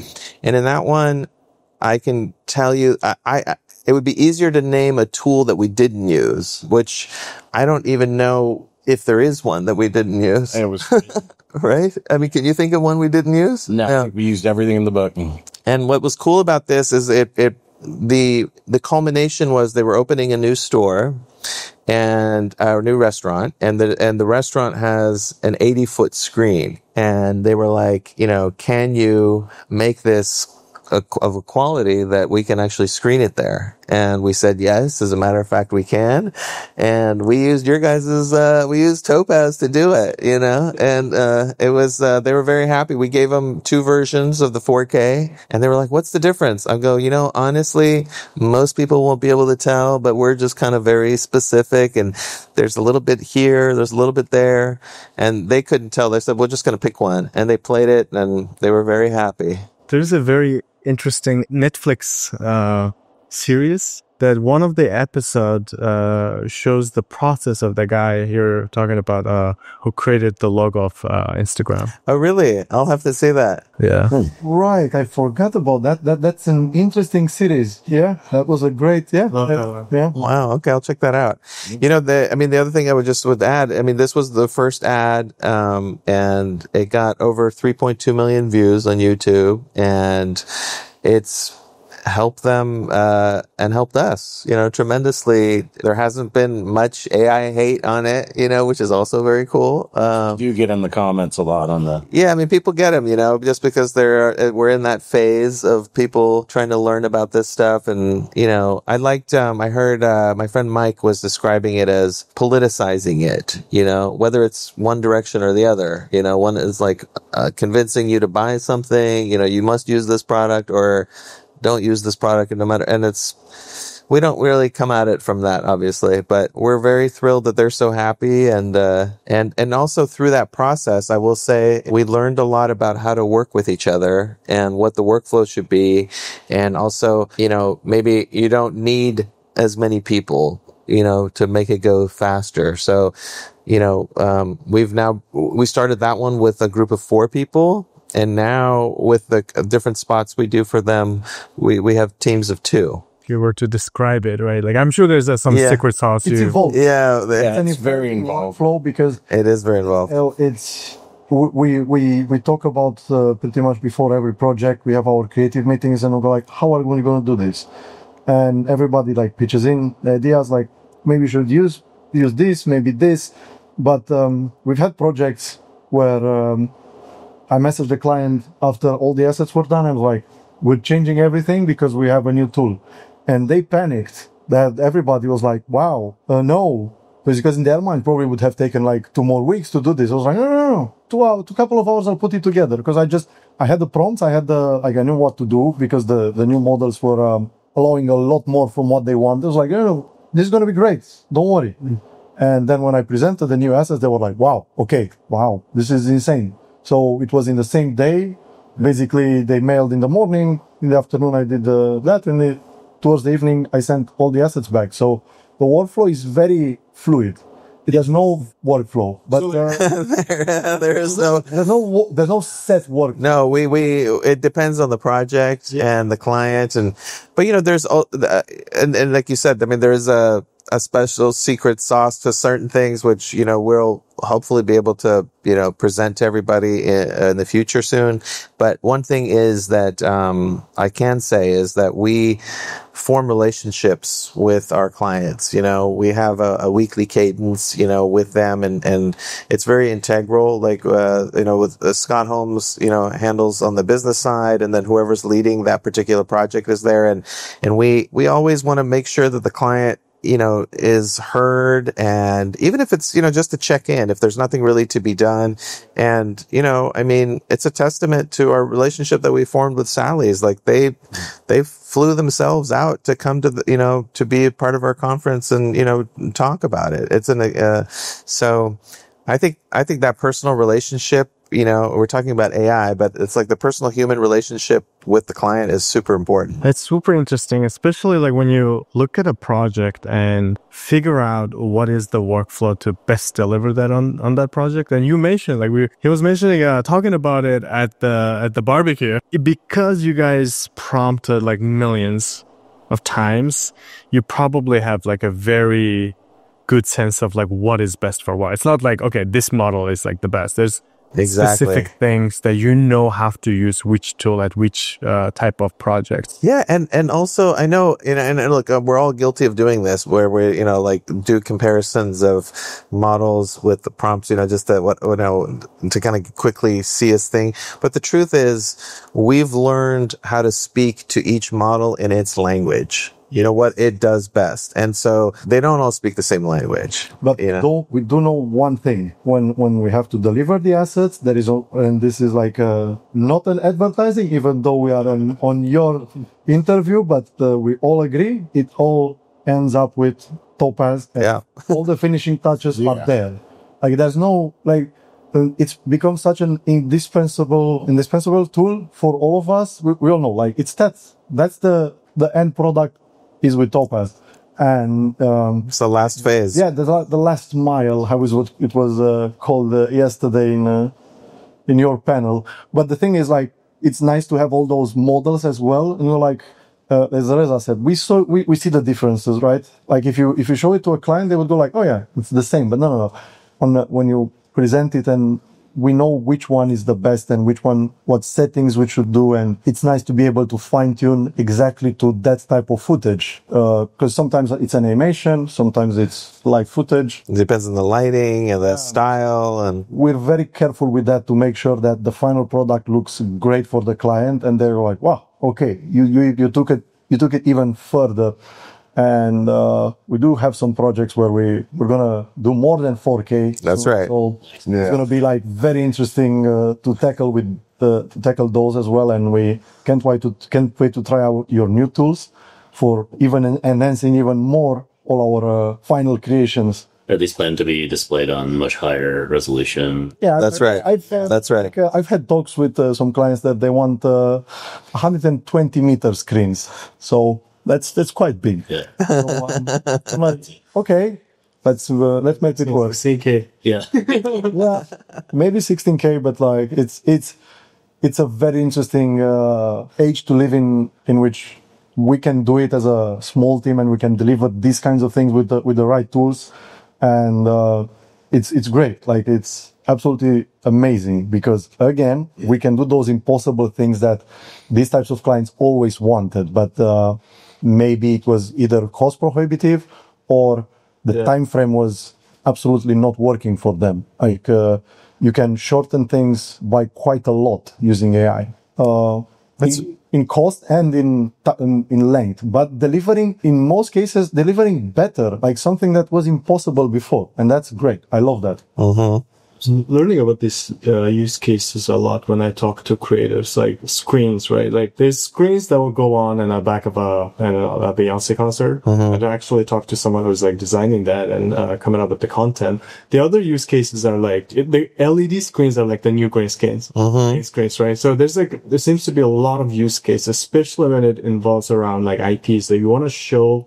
And in that one, I can tell you, it would be easier to name a tool that we didn't use, which I don't even know if there is one that we didn't use. It was right. I mean, can you think of one we didn't use? No, yeah. We used everything in the book. And what was cool about this is the culmination was they were opening a new store and a new restaurant, and the restaurant has an 80-foot screen, and they were like, can you make this of a quality that we can actually screen it there? And we said yes. As a matter of fact, we can. And we used your guys's, we used Topaz to do it, and, it was, they were very happy. We gave them 2 versions of the 4K, and they were like, what's the difference? I go, honestly, most people won't be able to tell, but we're just kind of very specific, and there's a little bit here, there's a little bit there, and they couldn't tell. They said, we're just going to pick one. And they played it, and they were very happy. There's a very interesting Netflix series that one of the episodes shows the process of the guy you're talking about who created the logo of Instagram. Oh, really? I'll have to see that. Yeah. Right. I forgot about that. That's an interesting series. Yeah. That was a great, yeah. Yeah. Wow. Okay. I'll check that out. The other thing I would add, this was the first ad, and it got over 3.2 million views on YouTube, and it's helped them and helped us, tremendously. There hasn't been much AI hate on it, which is also very cool. You get in the comments a lot on the. Yeah, I mean, people get them, just because we're in that phase of people trying to learn about this stuff. And, I heard my friend Mike was describing it as politicizing it, whether it's one direction or the other. One is like convincing you to buy something, you must use this product or don't use this product, no matter. And we don't really come at it from that, obviously, but we're very thrilled that they're so happy. And also through that process, I will say we learned a lot about how to work with each other and what the workflow should be. And also, maybe you don't need as many people, to make it go faster. So, we started that one with a group of 4 people. And now with the different spots we do for them, we have teams of 2. If you were to describe it, right? Like, I'm sure there's some secret sauce. It's involved. Yeah, it's very involved flow because it is very involved. It's we talk about pretty much before every project. We have our creative meetings and we go like, how are we going to do this? And everybody like pitches in the ideas like maybe we should use this, maybe this. But we've had projects where I messaged the client after all the assets were done and like, we're changing everything because we have a new tool. And they panicked that everybody was like, wow, no. Because in their mind probably would have taken like 2 more weeks to do this. I was like, no. 2 hours, 2 couple of hours, I'll put it together. Because I had the prompts, I knew what to do because the new models were allowing a lot more from what they want. I was like, this is going to be great. Don't worry. And then when I presented the new assets, they were like, wow, this is insane. So it was in the same day. Basically, they mailed in the morning. In the afternoon, I did that. And towards the evening, I sent all the assets back. So the workflow is very fluid. It has no workflow, but there's no set work. No, it depends on the project and the client, but there's and like you said, I mean, there's a special secret sauce to certain things, which we'll hopefully be able to present to everybody in the future soon. But one thing is that I can say is that we form relationships with our clients. We have a weekly cadence, with them, and it's very integral. Like with Scott Holmes, handles on the business side, and then whoever's leading that particular project is there, and we always want to make sure that the client is heard, and even if it's, just to check in, if there's nothing really to be done. And, I mean, it's a testament to our relationship that we formed with Sally's. Like they flew themselves out to come to to be a part of our conference and, talk about it. So I think that personal relationship, we're talking about AI, but it's like the personal human relationship with the client is super important. It's super interesting, especially like when you look at a project and figure out what is the workflow to best deliver that on that project. And you mentioned, like he was mentioning, talking about it at the barbecue, because you guys prompted like millions of times, you probably have like a very good sense of like what is best for what. It's not like, okay, this model is like the best. There's specific things that have to use which tool at which type of project. Yeah, and also I know, and look, we're all guilty of doing this, where we like do comparisons of models with the prompts, just to kind of quickly see a thing. But the truth is, we've learned how to speak to each model in its language. What it does best. And so they don't all speak the same language. But we do know one thing. When we have to deliver the assets, and this is like not an advertising, even though we are on your interview, but we all agree, it all ends up with Topaz. And all the finishing touches are there. Like there's no, like, it's become such an indispensable tool for all of us. We all know, like, it's that's the end product is with Topaz. And it's the last phase. Yeah, the last mile, how is what it was called yesterday in your panel. But the thing is, like, it's nice to have all those models as well. And like as Reza said, we see the differences, right? Like if you show it to a client, they would go like, oh yeah, it's the same. But no. When you present it and we know which one is the best and what settings we should do. And it's nice to be able to fine tune exactly to that type of footage. Cause sometimes it's animation, sometimes it's live footage. It depends on the lighting and the style. And we're very careful with that to make sure that the final product looks great for the client. And they're like, wow, okay, you took it even further. And we do have some projects where we're gonna do more than 4K. That's right. So it's gonna be like very interesting to tackle those as well. And we can't wait to try out your new tools for even enhancing even more all our final creations. Are these planned to be displayed on much higher resolution? Yeah, that's right. That's right. I've had talks with some clients that they want 120 meter screens. So that's quite big. Yeah. So, I'm like, okay, let's make it work. 16K. Yeah. Yeah, maybe 16K, but like it's a very interesting age to live in which we can do it as a small team and we can deliver these kinds of things with the right tools, and it's great. Like it's absolutely amazing because again we can do those impossible things that these types of clients always wanted, but maybe it was either cost prohibitive or the time frame was absolutely not working for them. Like you can shorten things by quite a lot using AI. In cost and in length, but in most cases delivering better, like something that was impossible before, and that's great. I love that. So learning about these use cases a lot when I talk to creators, like screens, right? Like there's screens that will go on in the back of a Beyonce concert. And I actually talked to someone who's like designing that and coming up with the content. The other use cases are like the LED screens are like the new green screens, right? So there seems to be a lot of use cases, especially when it involves around like IPs that you want to show.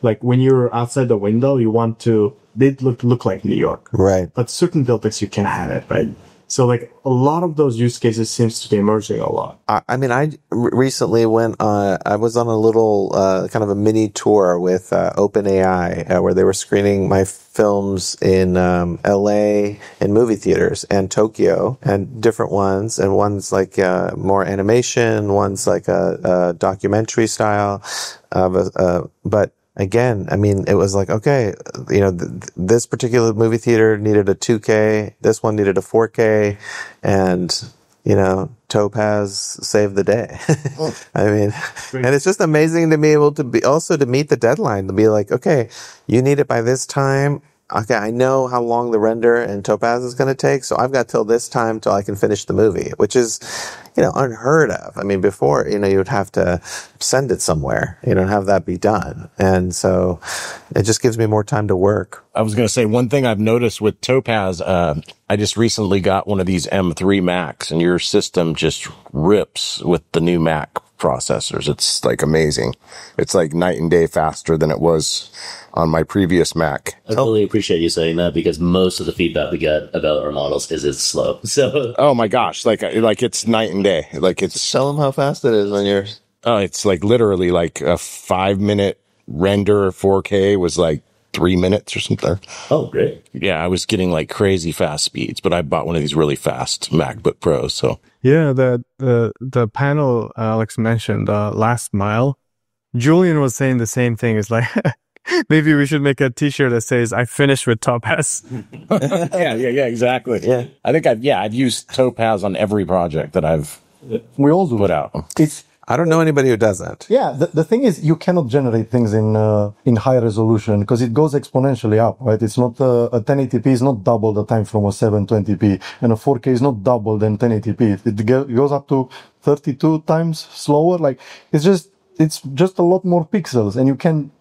Like when you're outside the window, you want to. They look like New York. right. But certain buildings, you can have it, right? So like a lot of those use cases seems to be emerging a lot. I mean, I recently I was on a little, kind of a mini tour with, OpenAI, where they were screening my films in, LA in movie theaters and Tokyo and different ones. And one's like, more animation, one's like a documentary style, but again, I mean, it was like, okay, you know, this particular movie theater needed a 2K, this one needed a 4K, and, you know, Topaz saved the day. I mean, and it's just amazing to be able to to meet the deadline, to be like, okay, you need it by this time. Okay, I know how long the render in Topaz is going to take, so I've got till this time till I can finish the movie, which is, you know, unheard of. I mean, before, you know, you would have to send it somewhere, you know, and have that be done. And so it just gives me more time to work. I was going to say one thing I've noticed with Topaz, I just recently got one of these M3 Macs and your system just rips with the new Mac processors. It's like amazing. It's like night and day faster than it was on my previous Mac. I really appreciate you saying that because most of the feedback we get about our models is it's slow. So, oh my gosh, like it's night and day. Like it's Tell them how fast it is on yours. oh, it's like literally like a 5-minute render 4K was like 3 minutes or something. oh, great. Yeah, I was getting like crazy fast speeds, but I bought one of these really fast MacBook Pros. So Yeah, the panel Alex mentioned, last mile. Julian was saying the same thing. It's like maybe we should make a T-shirt that says "I finished with Topaz." yeah, exactly. Yeah. I think I've used Topaz on every project that I've We all do put out. I don't know anybody who doesn't. Yeah, the thing is, you cannot generate things in high resolution because it goes exponentially up, right? It's not a 1080p is not double the time from a 720p, and a 4K is not double than 1080p. It goes up to 32 times slower. Like it's just a lot more pixels, and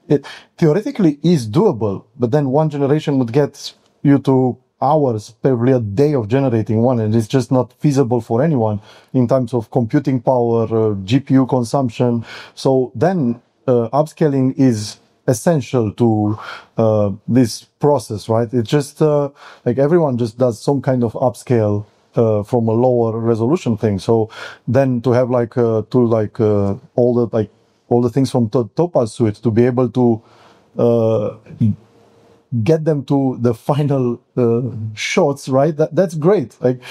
it theoretically is doable, but then one generation would get you to hours, probably a day of generating one, and it's just not feasible for anyone in terms of computing power, GPU consumption. So then upscaling is essential to this process, right? It's just like everyone just does some kind of upscale from a lower resolution thing. So then to have like all the things from Topaz suite to be able to get them to the final shots, right? That's great. Like,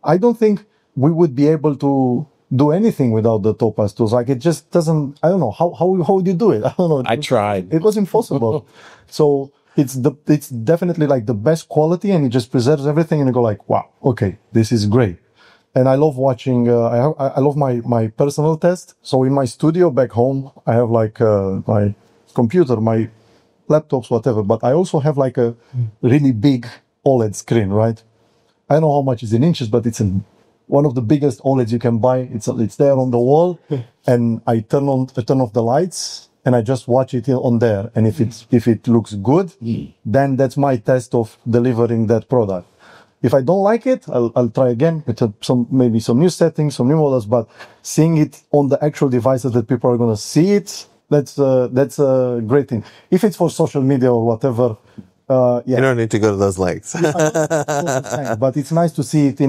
I don't think we would be able to do anything without the Topaz tools. Like, it just doesn't. I don't know how would you do it? I don't know. I tried. It was impossible. So it's definitely like the best quality, and it just preserves everything. And you go like, wow, okay, this is great. And I love watching. I love my personal test. So in my studio back home, I have like my computer, my laptops, whatever. But I also have like a really big OLED screen, right? I don't know how much is in inches, but it's one of the biggest OLEDs you can buy. It's there on the wall, and I turn off the lights, and I just watch it on there. And if it looks good, then that's my test of delivering that product. If I don't like it, I'll try again with maybe some new settings, some new models. But seeing it on the actual devices that people are gonna see it, that's a great thing. If it's for social media or whatever, yeah. You don't need to go to those lengths. But it's nice to see it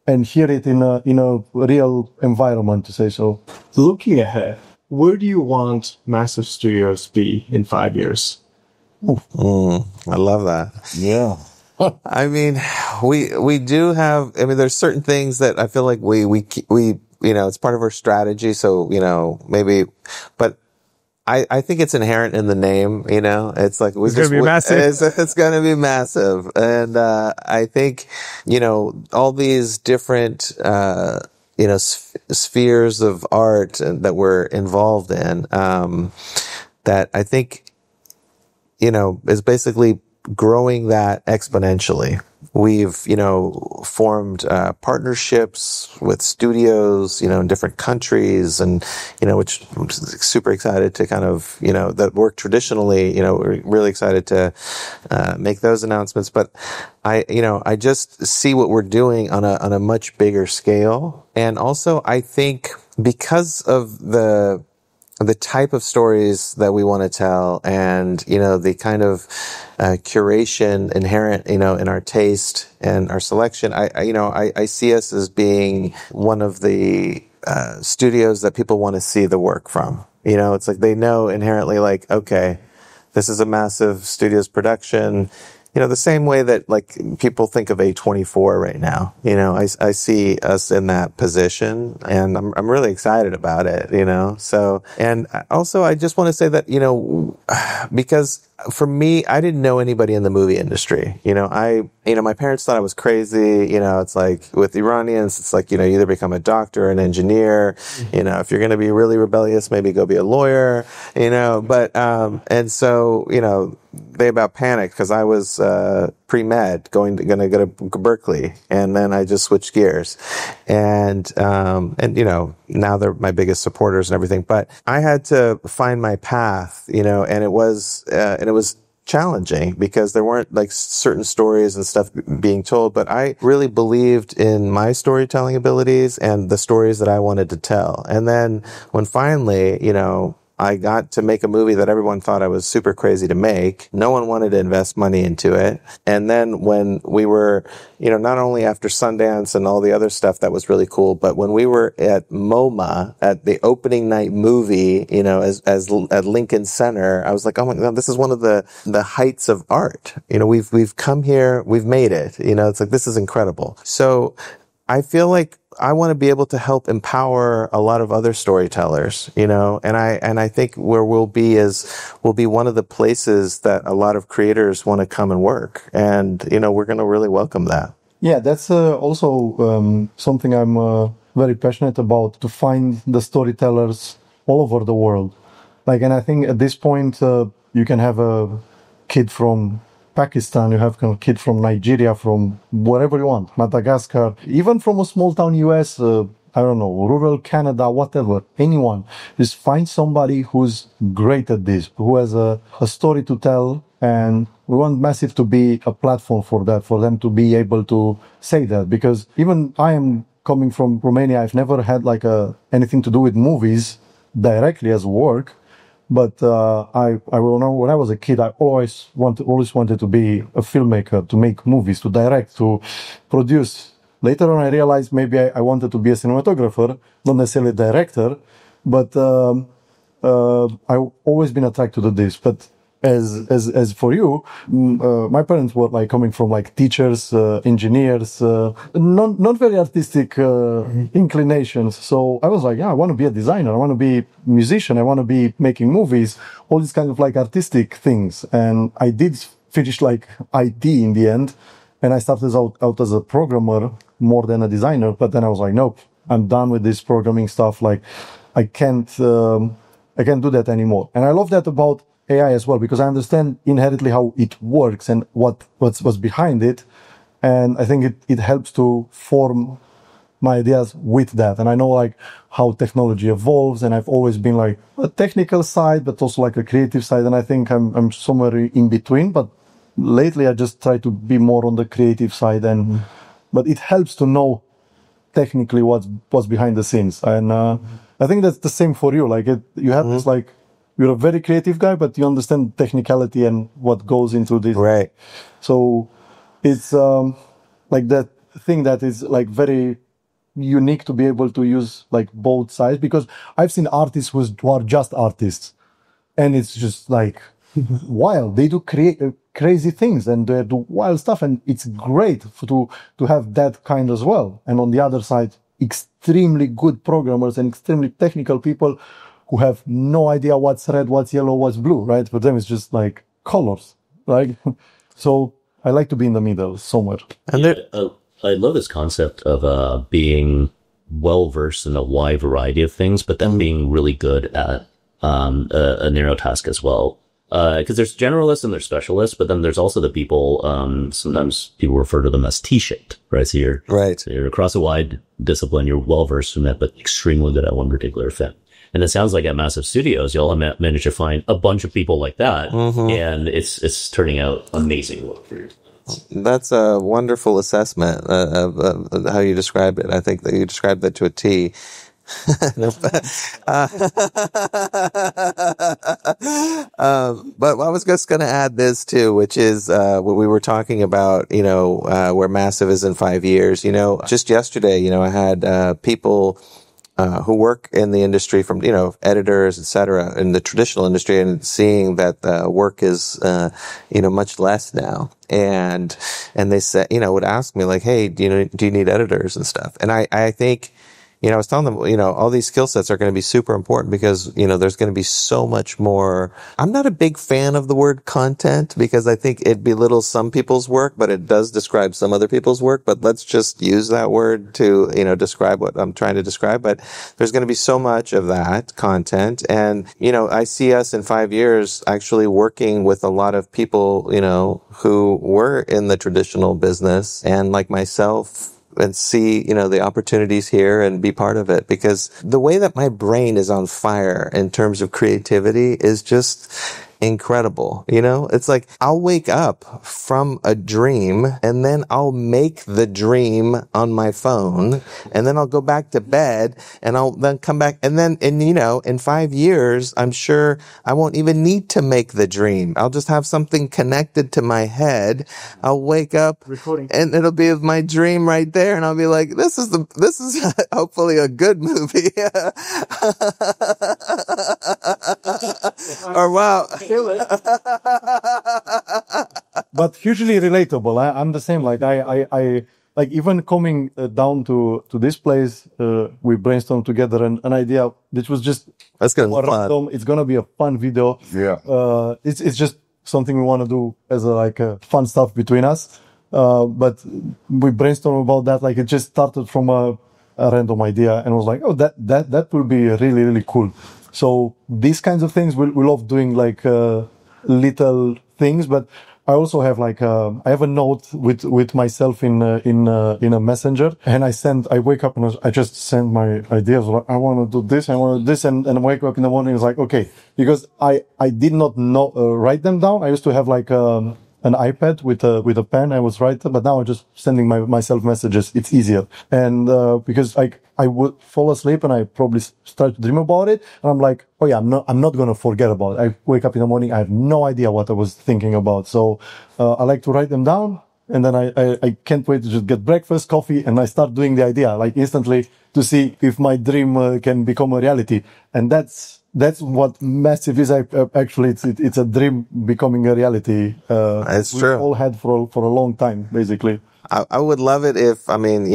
and hear it in a real environment, to say so. Looking ahead, where do you want massive studios be in 5 years? I love that. Yeah. I mean, we do have, I mean, there's certain things that I feel like we, it's part of our strategy. So, maybe, but I think it's inherent in the name, it's like, it's going to be massive. It's going to be massive. And, I think, all these different, spheres of art that we're involved in, that I think, is basically growing that exponentially. We've, formed partnerships with studios, in different countries, and, which I'm super excited to kind of, that work traditionally, we're really excited to make those announcements. But I just see what we're doing on a much bigger scale. And also I think because of the type of stories that we want to tell, and the kind of curation inherent in our taste and our selection, I see us as being one of the studios that people want to see the work from. It's like they know inherently, like, okay, this is a massive studio's production. The same way that like people think of A24 right now, I see us in that position, and I'm really excited about it, so, and also I just want to say that, because for me, I didn't know anybody in the movie industry. My parents thought I was crazy. It's like with Iranians, it's like, you either become a doctor, an engineer, if you're going to be really rebellious, maybe go be a lawyer, but, and so, they about panicked because I was pre-med going to go to Berkeley, and then I just switched gears, and now they're my biggest supporters and everything. But I had to find my path, and it was challenging because there weren't like certain stories and stuff being told, but I really believed in my storytelling abilities and the stories that I wanted to tell. And then when finally, I got to make a movie that everyone thought I was super crazy to make. No one wanted to invest money into it. And then when we were, not only after Sundance and all the other stuff that was really cool, but when we were at MoMA at the opening night movie, as at Lincoln Center, I was like, oh my God, this is one of the heights of art. We've come here, we've made it. It's like, this is incredible. So I feel like I want to be able to help empower a lot of other storytellers, and I think where we'll be one of the places that a lot of creators want to come and work. And, we're going to really welcome that. Yeah, that's also something I'm very passionate about, to find the storytellers all over the world. And I think at this point, you can have a kid from Pakistan, you have a kid from Nigeria, from wherever you want, Madagascar, even from a small town US, I don't know, rural Canada, whatever, anyone. Just find somebody who's great at this, who has a story to tell, and we want Massive to be a platform for that, for them to be able to say that. Because even I am coming from Romania, I've never had anything to do with movies directly as work. But I will know, when I was a kid, I always wanted to be a filmmaker, to make movies, to direct, to produce. Later on, I realized maybe I wanted to be a cinematographer, not necessarily a director. But I've always been attracted to this. But as for you, my parents were like coming from like teachers, engineers, not very artistic inclinations. So I was like, yeah, I want to be a designer. I want to be a musician. I want to be making movies, all these kind of like artistic things. And I did finish like IT in the end. And I started out as a programmer more than a designer. But then I was like, nope, I'm done with this programming stuff. Like I can't do that anymore. And I love that about AI as well, because I understand inherently how it works and what's behind it. And I think it helps to form my ideas with that. And I know like how technology evolves, and I've always been like a technical side, but also like a creative side. And I think I'm somewhere in between, but lately I just try to be more on the creative side. But it helps to know technically what's behind the scenes. And I think that's the same for you. Like you have this like, you're a very creative guy, but you understand technicality and what goes into this. Right. So it's like that thing that is like very unique to be able to use like both sides, because I've seen artists who are just artists, and it's just like wild. They do crazy things and they do wild stuff, and it's great to have that kind as well. And on the other side, extremely good programmers and extremely technical people who have no idea what's red, what's yellow, what's blue, right? For them, it's just like colors, right? So I like to be in the middle somewhere. And I love this concept of being well-versed in a wide variety of things, but then being really good at a narrow task as well. Because there's generalists and there's specialists, but then there's also the people, sometimes people refer to them as T-shaped, right? So you're across a wide discipline, you're well-versed in it, but extremely good at one particular thing. And it sounds like at Massive Studios, y'all managed to find a bunch of people like that, and it's turning out amazing work for you. That's a wonderful assessment of how you describe it. I think that you described that to a T. But I was just going to add this too, which is what we were talking about, where Massive is in 5 years. Just yesterday, I had people who work in the industry, from editors, etc., in the traditional industry, and seeing that work is much less now, and they said, would ask me like, hey, do you need editors and stuff? And I think, I was telling them, all these skill sets are going to be super important, because, there's going to be so much more. I'm not a big fan of the word content, because I think it belittles some people's work, but it does describe some other people's work. But let's just use that word to, describe what I'm trying to describe. But there's going to be so much of that content. And, I see us in 5 years actually working with a lot of people, who were in the traditional business, and like myself, and see, the opportunities here and be part of it. Because the way that my brain is on fire in terms of creativity is just incredible. It's like I'll wake up from a dream, and then I'll make the dream on my phone, and then I'll go back to bed, and I'll then come back, and then, in 5 years, I'm sure I won't even need to make the dream. I'll just have something connected to my head. I'll wake up and it'll be my dream right there, and I'll be like, this is hopefully a good movie. Or wow. But hugely relatable. I'm the same. Like I like, even coming down to this place, we brainstormed together an idea. This was just that's gonna be fun. It's gonna be a fun video. Yeah. It's just something we want to do as a fun stuff between us. But we brainstormed about that. Like, it just started from a random idea, and was like, oh, that will be really, really cool. So these kinds of things, we love doing, like little things. But I also have I have a note with myself in a messenger, and I wake up and I just send my ideas. Like, I want to do this, I want to do this, and I wake up in the morning, it's like, okay, because I did not know write them down. I used to have an iPad with a pen. I was writing, but now I'm just sending myself messages. It's easier. And because I would fall asleep and I probably start to dream about it, and I'm like, oh yeah, I'm not gonna forget about it. I wake up in the morning, I have no idea what I was thinking about. So I like to write them down, And then I can't wait to just get breakfast, coffee, and I start doing the idea like instantly to see if my dream can become a reality. And that's what massive is. Actually, it's a dream becoming a reality. It's we've true. all had for a long time, basically. I would love it if, I mean,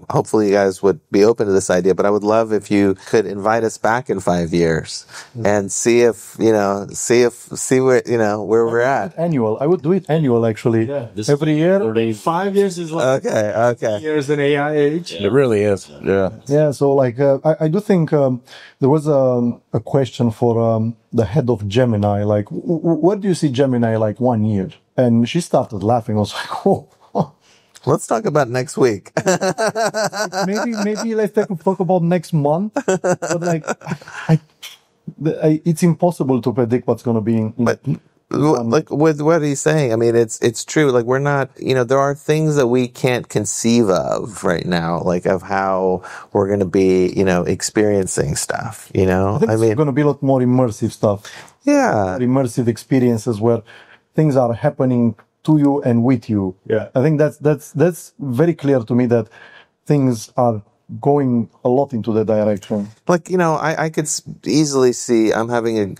hopefully you guys would be open to this idea, but I would love if you could invite us back in 5 years and see if, see where, where we're at. Annual. I would do it annual, actually. Every year. 5 years is like Okay. years in AI age. It really is. Yeah. Yeah, so like I do think there was a question for the head of Gemini, like, what do you see Gemini like 1 year? And she started laughing. I was like, oh. Let's talk about next week. maybe let's talk about next month. But like, it's impossible to predict what's going to be in But like with what he's saying, I mean, it's true. Like we're not, there are things that we can't conceive of right now, like of how we're going to be, experiencing stuff, I mean, it's going to be a lot more immersive stuff. Yeah. Immersive experiences where things are happening to you and with you. Yeah. I think that's very clear to me that things are going a lot into that direction. Like, I could easily see I'm having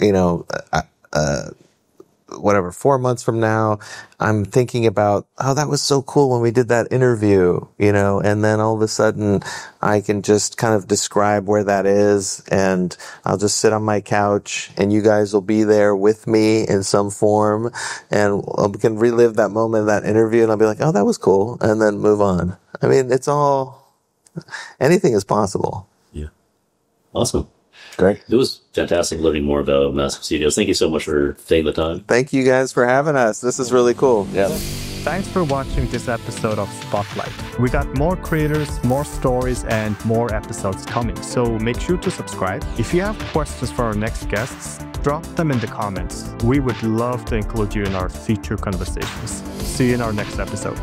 whatever, 4 months from now, I'm thinking about, oh, that was so cool when we did that interview, and then all of a sudden I can just kind of describe where that is, and I'll just sit on my couch and you guys will be there with me in some form, and we can relive that moment, that interview, and I'll be like, oh, that was cool, and then move on. I mean, anything is possible. Yeah. Awesome. Great. It was fantastic learning more about Massive Studios. Thank you so much for taking the time. Thank you guys for having us. This is really cool. Yeah. Thanks for watching this episode of Spotlight. We got more creators, more stories, and more episodes coming, so make sure to subscribe. If you have questions for our next guests, drop them in the comments. We would love to include you in our future conversations. See you in our next episode.